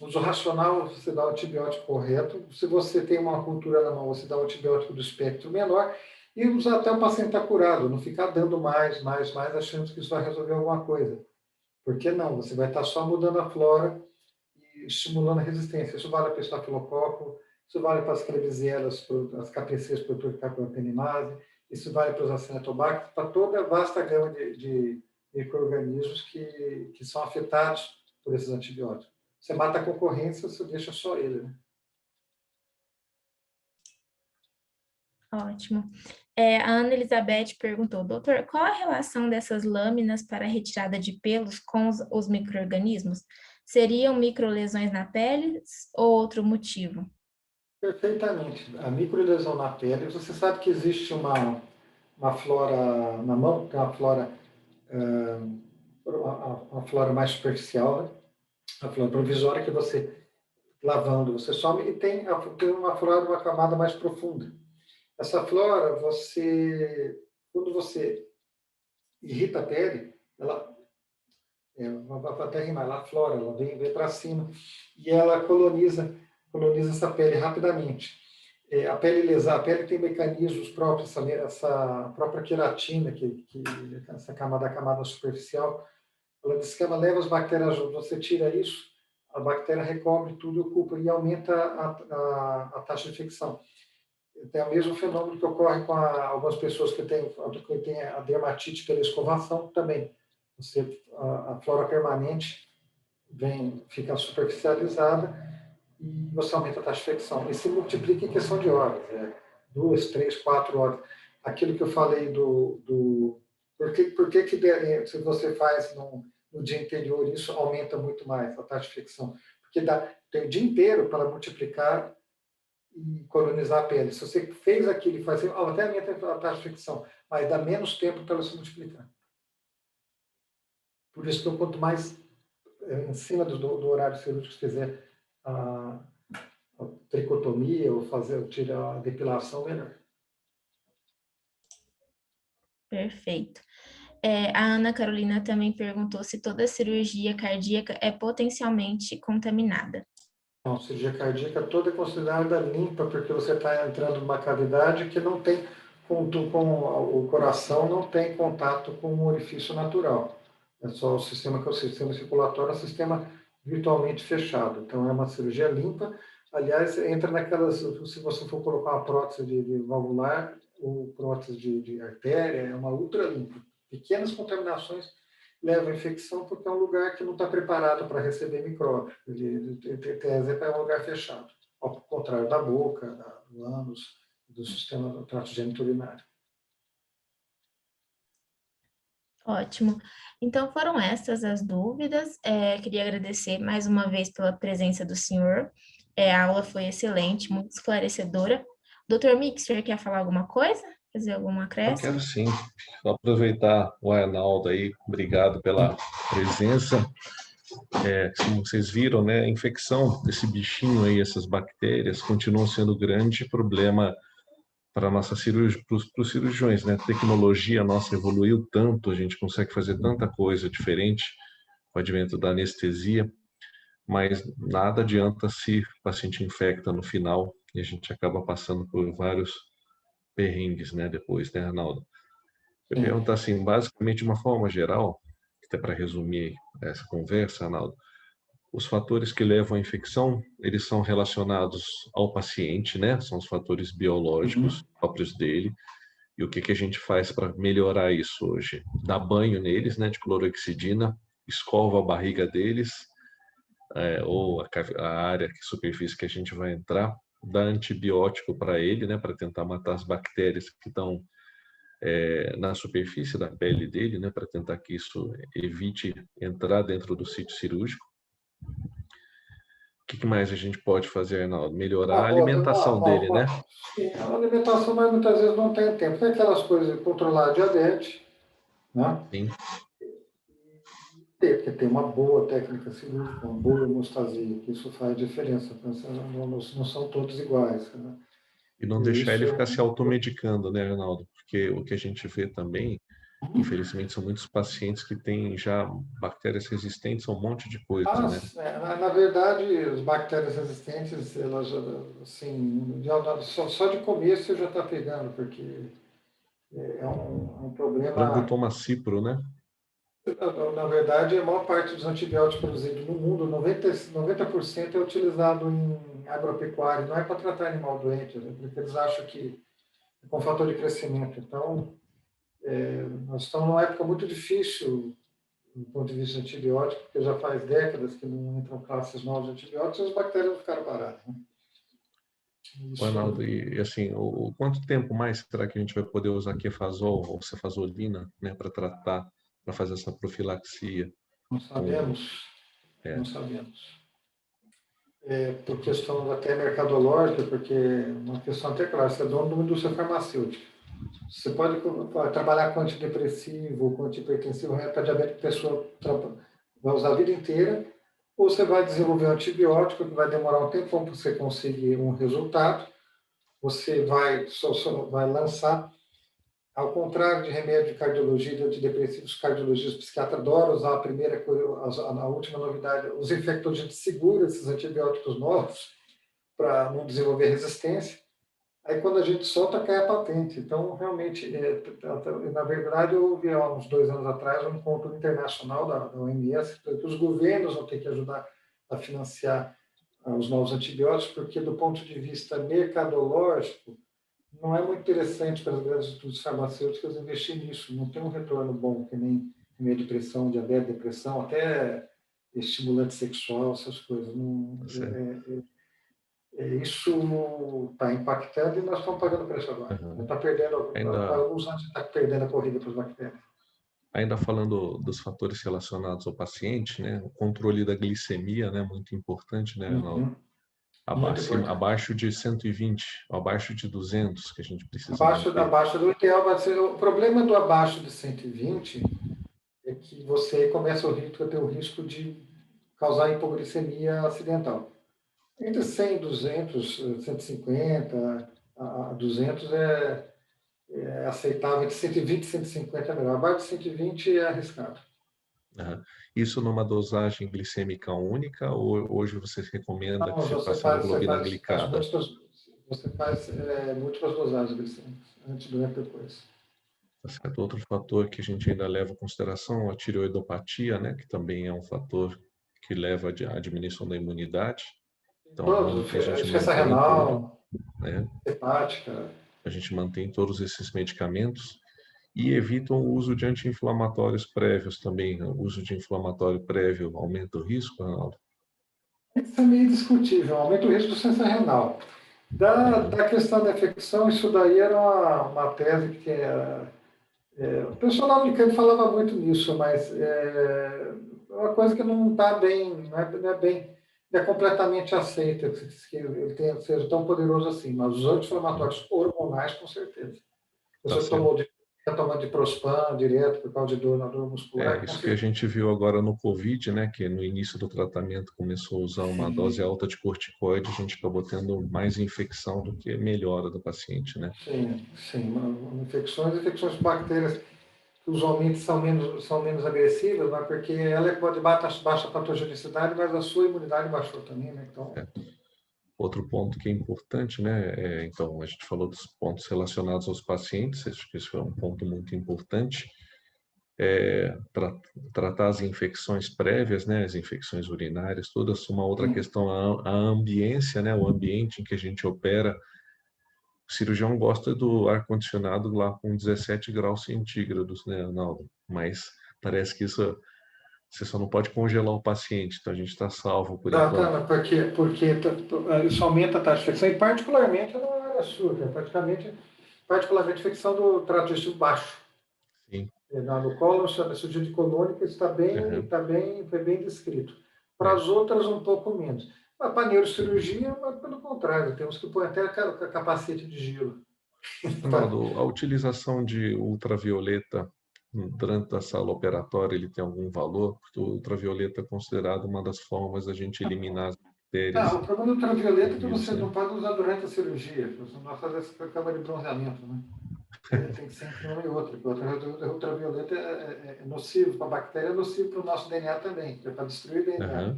uso racional, você dá o antibiótico correto. Se você tem uma cultura na mão, você dá o antibiótico do espectro menor e usar até o paciente estar curado, não ficar dando mais, achando que isso vai resolver alguma coisa. Por que não? Você vai estar só mudando a flora e estimulando a resistência. Isso vale para o estafilococo, isso vale para as klebsiellas, as KPCs, protocarpopenimase, isso vale para os acinetobacter, para toda a vasta gama de micro-organismos que são afetados por esses antibióticos. Você mata a concorrência, você deixa só ele, né? Ótimo. A Ana Elizabeth perguntou: doutor, qual a relação dessas lâminas para a retirada de pelos com os micro-organismos? Seriam microlesões na pele ou outro motivo? Perfeitamente. A microlesão na pele, você sabe que existe uma flora na mão, que é uma flora, uma flora mais superficial, né? A flora provisória que você, lavando, você some, e tem uma flora, uma camada mais profunda. Essa flora, quando você irrita a pele, ela vai até rimar, ela flora, ela vem para cima e ela coloniza essa pele rapidamente. A pele lesada, a pele tem mecanismos próprios, essa própria queratina, essa camada superficial, ela diz que ela leva as bactérias junto. Você tira isso, a bactéria recobre tudo, ocupa e aumenta a taxa de infecção. Tem o mesmo fenômeno que ocorre com algumas pessoas que têm a dermatite pela escovação também. A flora permanente fica superficializada e você aumenta a taxa de infecção. E se multiplica em questão de horas, 2, 3, 4 horas. Aquilo que eu falei por que se você faz no dia anterior, isso aumenta muito mais a taxa de infecção? Porque tem o dia inteiro para multiplicar e colonizar a pele. Se você fez aquilo e faz até aumenta a taxa de infecção, mas dá menos tempo para ela se multiplicar. Por isso que quanto mais em cima do horário cirúrgico fizer a tricotomia ou tirar a depilação, melhor. Perfeito. A Ana Carolina também perguntou se toda cirurgia cardíaca é potencialmente contaminada. Não, cirurgia cardíaca toda é considerada limpa, porque você está entrando numa cavidade que não tem, com o coração não tem contato com o orifício natural. É só o sistema, que é o sistema circulatório, é um sistema virtualmente fechado. Então, é uma cirurgia limpa. Aliás, entra naquelas, se você for colocar uma prótese de valvular ou prótese de artéria, é uma ultra limpa. Pequenas contaminações leva a infecção porque é um lugar que não está preparado para receber micróbio. É um lugar fechado, ao contrário da boca, do ânus, do sistema do trato geniturinário. Ótimo. Então foram essas as dúvidas. Queria agradecer mais uma vez pela presença do senhor. A aula foi excelente, muito esclarecedora. Doutor Mixer, quer falar alguma coisa? Fazer alguma Eu acréscimo? quero sim. Só aproveitar o Arnaldo aí, obrigado pela presença. Como vocês viram, né, a infecção desse bichinho aí, essas bactérias, continuam sendo grande problema para nossa cirurgia, para os cirurgiões, né? A tecnologia nossa evoluiu tanto, a gente consegue fazer tanta coisa diferente com o advento da anestesia, mas nada adianta se o paciente infecta no final e a gente acaba passando por vários perrengues, né, depois, né, Arnaldo? Eu pergunto assim, basicamente, de uma forma geral, até para resumir essa conversa, Arnaldo, os fatores que levam à infecção, eles são relacionados ao paciente, né? São os fatores biológicos Uhum. próprios dele. E o que a gente faz para melhorar isso hoje? Dá banho neles, né, de cloroxidina, escova a barriga deles, ou a área, a superfície que a gente vai entrar, dá antibiótico para ele, né, para tentar matar as bactérias que estão na superfície da pele dele, né, para tentar que isso evite entrar dentro do sítio cirúrgico. O que mais a gente pode fazer, Arnaldo? Melhorar a alimentação dele, né? Sim, a alimentação, mas muitas vezes não tem tempo. Tem aquelas coisas de controlar a diabetes, né? Sim. Porque tem uma boa técnica cirúrgica, uma boa hemostasia, que isso faz diferença. Não são todos iguais, né? E não E deixar isso ele é ficar se automedicando, né, Arnaldo? Porque o que a gente vê também, infelizmente, são muitos pacientes que têm já bactérias resistentes a um monte de coisa, né? Na verdade, as bactérias resistentes, elas, assim, só de começo você já está pegando, porque é um Frango problema. toma cipro, né? Na verdade, a maior parte dos antibióticos produzidos no mundo, 90% é utilizado em agropecuária, não é para tratar animal doente, né? Porque eles acham que é com fator de crescimento. Então, nós estamos numa época muito difícil do ponto de vista de antibiótico, porque já faz décadas que não entram classes novas de antibióticos e as bactérias não ficaram baratas. Né? Arnaldo, e assim, o quanto tempo mais será que a gente vai poder usar kefazol ou cefazolina, né, para tratar, para fazer essa profilaxia? Não sabemos, não sabemos. Por questão até mercadológica, porque uma questão até clara, você é dono de uma indústria farmacêutica. Você pode trabalhar com antidepressivo, com antihipertensivo, para diabetes, a pessoa vai usar a vida inteira, ou você vai desenvolver um antibiótico que vai demorar um tempão para você conseguir um resultado, você vai lançar, ao contrário de remédio de cardiologia, de antidepressivos, cardiologistas, psiquiatras adoram usar a última novidade, os infectogentos seguram esses antibióticos novos para não desenvolver resistência. Aí, quando a gente solta, cai a patente. Então, realmente, na verdade, eu vi há uns 2 anos atrás um encontro internacional da OMS, que os governos vão ter que ajudar a financiar os novos antibióticos, porque, do ponto de vista mercadológico, não é muito interessante para as grandes indústrias farmacêuticas investir nisso. Não tem um retorno bom, que nem remédio de pressão, diabetes, depressão, até estimulante sexual, essas coisas. Não, isso está impactando e nós estamos pagando preço agora. Está perdendo, há alguns anos está perdendo a corrida para as bactérias. Ainda falando dos fatores relacionados ao paciente, né, o controle da glicemia, né, muito importante, né, Arnaldo? Abaixo de 120, abaixo de 200 que a gente precisa manter. Abaixo do ideal. O problema do abaixo de 120 é que você começa a ter o risco de causar hipoglicemia acidental. Entre 100 e 200, 150 a 200 é aceitável. Entre 120 e 150 é melhor. Abaixo de 120 é arriscado. Isso numa dosagem glicêmica única ou hoje você recomenda que você faça hemoglobina glicada? Você faz múltiplas dosagens glicêmicas, antes, durante e depois. Tá certo. Outro fator que a gente ainda leva em consideração é a tireoidopatia, né, que também é um fator que leva à diminuição da imunidade. Então, que a gente insuficiência mantém renal, né? hepática. A gente mantém todos esses medicamentos e evitam o uso de anti-inflamatórios prévios também. O uso de inflamatório prévio aumenta o risco, Arnaldo? Isso é meio discutível, aumenta o risco de insuficiência renal. Da questão da infecção, isso daí era uma tese que o pessoal lá no campo falava muito nisso, mas é uma coisa que não está bem, não é completamente aceita que ele seja tão poderoso assim, mas os anti-inflamatórios hormonais, com certeza. Você está tomando diprospan direto por causa de dor na dor muscular. Isso que a gente viu agora no Covid, né, que no início do tratamento começou a usar uma dose alta de corticoide, a gente acabou tendo mais infecção do que melhora do paciente, né? Sim. Infecções com bactérias que usualmente são menos agressivas, mas porque ela pode baixa patogenicidade, mas a sua imunidade baixou também, né? Então, Outro ponto que é importante, né? Então, a gente falou dos pontos relacionados aos pacientes, acho que isso é um ponto muito importante. Tratar as infecções prévias, né? As infecções urinárias, todas. Uma outra questão, a ambiência, né? O ambiente em que a gente opera. O cirurgião gosta do ar-condicionado lá com 17 graus centígrados, né, Arnaldo? Mas parece que isso você só não pode congelar o paciente, então a gente está salvo por enquanto. Porque isso aumenta a taxa de infecção, e particularmente na área sua, que é particularmente infecção do trato digestivo baixo. Sim. No colo, a cirurgia de colônica está foi bem descrito. Para as outras, um pouco menos. Para a neurocirurgia, pelo contrário, temos que pôr até capacete de gelo. Arnaldo, a utilização de ultravioleta durante a sala operatória, ele tem algum valor? Porque o ultravioleta é considerado uma das formas da gente eliminar as bactérias. O problema do ultravioleta é que você não pode usar durante a cirurgia, você não vai fazer essa cama de bronzeamento, né? Tem que ser entre uma e outra, porque o ultravioleta é nocivo para a bactéria, é nocivo para o nosso DNA também, que é para destruir o DNA.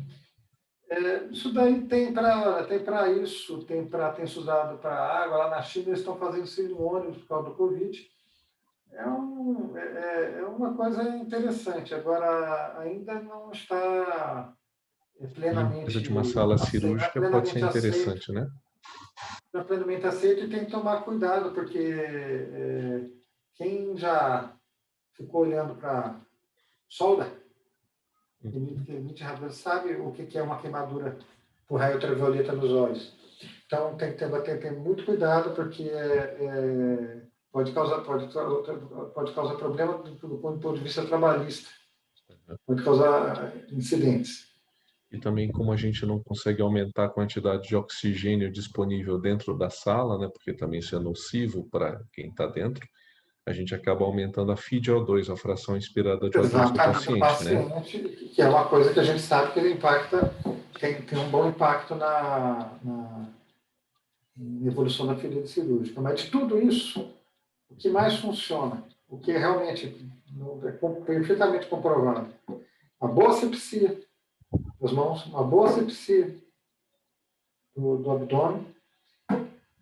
Isso daí tem para isso, tem se usado para água. Lá na China eles estão fazendo isso no ônibus por causa do Covid. É uma coisa interessante. Agora, ainda não está plenamente aceito. De uma sala cirúrgica pode ser interessante, né? Está plenamente aceito, e tem que tomar cuidado, porque quem já ficou olhando para solda, sabe o que é uma queimadura por raio ultravioleta nos olhos. Então tem que ter muito cuidado, porque pode causar problema do ponto de vista trabalhista, pode causar incidentes. E também, como a gente não consegue aumentar a quantidade de oxigênio disponível dentro da sala, né, porque também isso é nocivo para quem está dentro, a gente acaba aumentando a FiO2, a fração inspirada de O2 do paciente, né? Que é uma coisa que a gente sabe que ele impacta, tem um bom impacto na evolução da ferida cirúrgica. Mas de tudo isso, o que mais funciona, o que realmente é perfeitamente comprovado, a boa asepsia das mãos, uma boa asepsia do abdômen,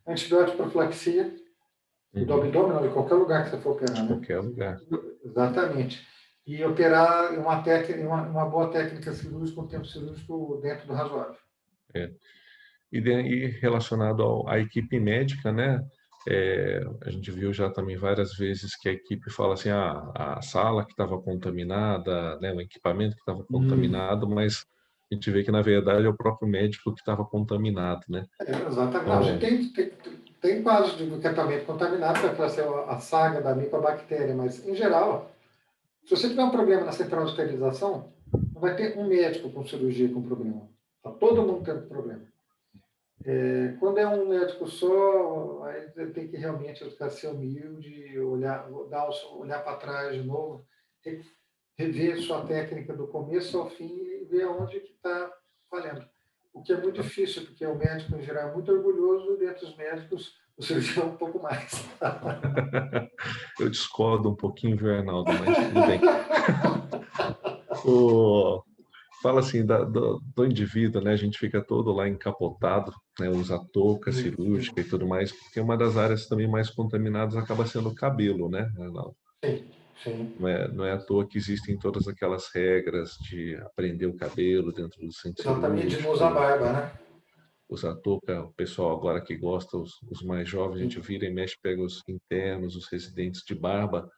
antibiótico profilaxia, do abdômen, ou de qualquer lugar que você for operar. De qualquer lugar. Exatamente. E operar uma boa técnica cirúrgica, um tempo cirúrgico dentro do razoável. E relacionado à equipe médica, né? A gente viu já também várias vezes que a equipe fala assim, a sala que estava contaminada, né, o equipamento que estava contaminado, mas a gente vê que, na verdade, é o próprio médico que estava contaminado, né? Exatamente. Então, a gente tem casos de equipamento contaminado, para ser a saga da micobactéria, mas, em geral, se você tiver um problema na central de esterilização, não vai ter um médico com cirurgia com problema. Está todo mundo tendo problema. Quando é um médico só, aí tem que realmente ser humilde, olhar para trás de novo, rever sua técnica do começo ao fim e ver onde que está falhando. O que é muito difícil, porque o médico, em geral, é muito orgulhoso, e dentre os médicos, o cirurgião um pouco mais. Eu discordo um pouquinho, viu, Arnaldo, mas tudo bem. Fala assim, do indivíduo, né? A gente fica todo lá encapotado, né? Usa touca cirúrgica e tudo mais, porque uma das áreas também mais contaminadas acaba sendo o cabelo, né, Arnaldo? Sim. Não é à toa que existem todas aquelas regras de prender o cabelo dentro do centro cirúrgico. Exatamente, de não usar barba, né? Usar touca, o pessoal agora que gosta, os mais jovens, a gente vira e mexe, pega os internos, os residentes de barba.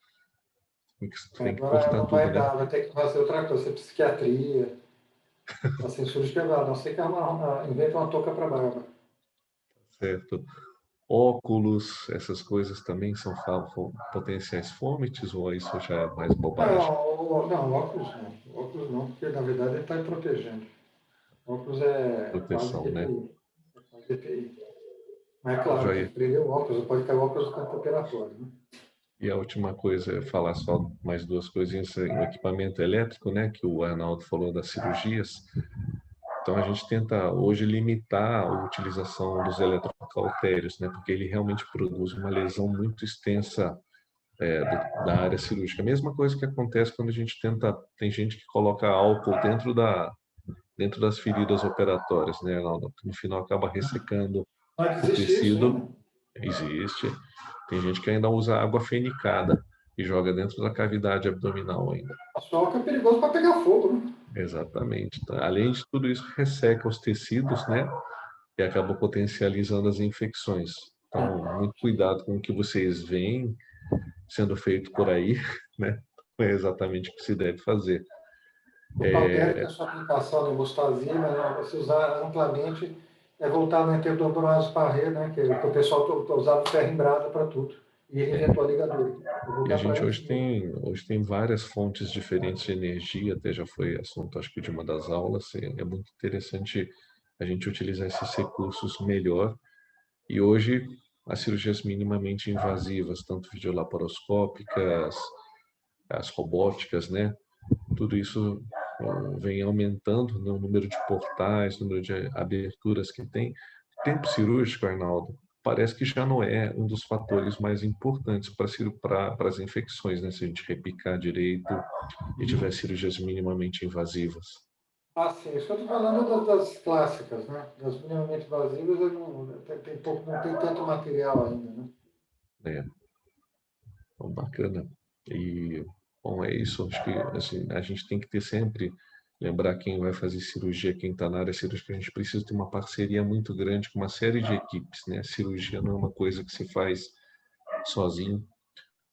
Tem que cortar não tudo, vai né? dar, vai ter que fazer outra coisa, psiquiatria. A censura de não sei que inventa uma touca para barba. Certo. Óculos, essas coisas também são potenciais fômites, ou isso já é mais bobagem? Não, óculos não. Óculos não, porque na verdade ele está protegendo. Óculos é proteção, quase né? quase EPI. Mas é claro, tem que prender o óculos, não pode cair o óculos no campo operatório, né? E a última coisa é falar só mais duas coisinhas, o equipamento elétrico, né, que o Arnaldo falou das cirurgias. Então a gente tenta hoje limitar a utilização dos eletrocautérios, né, porque ele realmente produz uma lesão muito extensa da área cirúrgica. A mesma coisa que acontece quando a gente tem gente que coloca álcool dentro dentro das feridas operatórias, né, Arnaldo? No final acaba ressecando Mas o existe isso tecido. ainda? Existe. Tem gente que ainda usa água fenicada e joga dentro da cavidade abdominal ainda. Só que é perigoso para pegar fogo, né? Exatamente. Tá? Além de tudo isso, resseca os tecidos, né? E acaba potencializando as infecções. Então, muito cuidado com o que vocês veem sendo feito por aí, né? Não é exatamente o que se deve fazer. O Caltério tem a sua aplicação na hemostasia, mas você usar amplamente é voltar no enterobronose Parré, né? Que o pessoal usava ferro em brasa para tudo. E ele inventou a ligadura. E a gente hoje tem várias fontes diferentes de energia, até já foi assunto, acho que, de uma das aulas. É muito interessante a gente utilizar esses recursos melhor. E hoje, as cirurgias minimamente invasivas, tanto videolaparoscópicas, as robóticas, né? Tudo isso vem aumentando, né, o número de portais, o número de aberturas que tem. O tempo cirúrgico, Arnaldo, parece que já não é um dos fatores mais importantes para as infecções, né? Se a gente repicar direito e tiver cirurgias minimamente invasivas. Ah, sim. Isso que eu estou falando das clássicas, né? Das minimamente invasivas, não tem tanto material ainda, né? É, então, bacana. E, bom, é isso. Acho que assim, a gente tem que ter sempre, lembrar quem vai fazer cirurgia, quem está na área cirúrgica, a gente precisa ter uma parceria muito grande com uma série de equipes, né? A cirurgia não é uma coisa que se faz sozinho.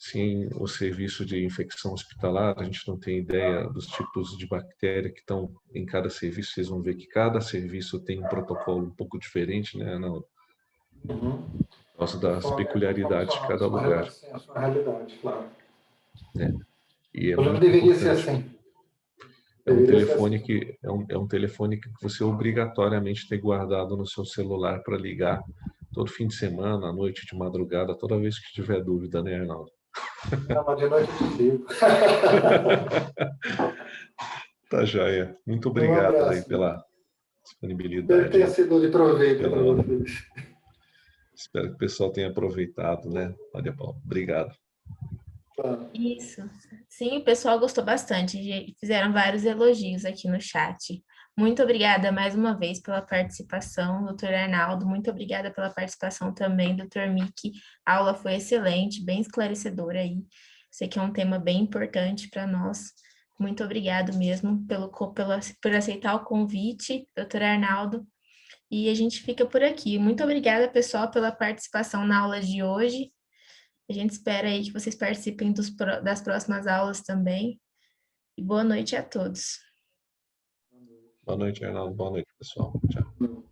Sem o serviço de infecção hospitalar, a gente não tem ideia dos tipos de bactéria que estão em cada serviço. Vocês vão ver que cada serviço tem um protocolo um pouco diferente, né, Arnaldo? Uhum. Por causa das peculiaridades de cada lugar. Sim, a sua realidade, claro. Né? E é Não muito deveria ser importante. assim. É um Deveria ser telefone assim. que é um telefone que você obrigatoriamente tem guardado no seu celular para ligar todo fim de semana, à noite, de madrugada, toda vez que tiver dúvida, né, Arnaldo? Não, mas de noite eu desligo. Tá joia. Muito Um obrigado aí abraço. pela Espero que tenha disponibilidade, sido de proveito pela para aula. vocês. Espero que o pessoal tenha aproveitado, né? Olha, Paulo, obrigado. Tá. Isso. Sim, o pessoal gostou bastante. Fizeram vários elogios aqui no chat. Muito obrigada mais uma vez pela participação, doutor Arnaldo. Muito obrigada pela participação também, doutor Miki. A aula foi excelente, bem esclarecedora aí. Sei que é um tema bem importante para nós. Muito obrigado mesmo por aceitar o convite, doutor Arnaldo. E a gente fica por aqui. Muito obrigada, pessoal, pela participação na aula de hoje. A gente espera aí que vocês participem das próximas aulas também. E boa noite a todos. Boa noite, Arnaldo. Boa noite, pessoal. Tchau.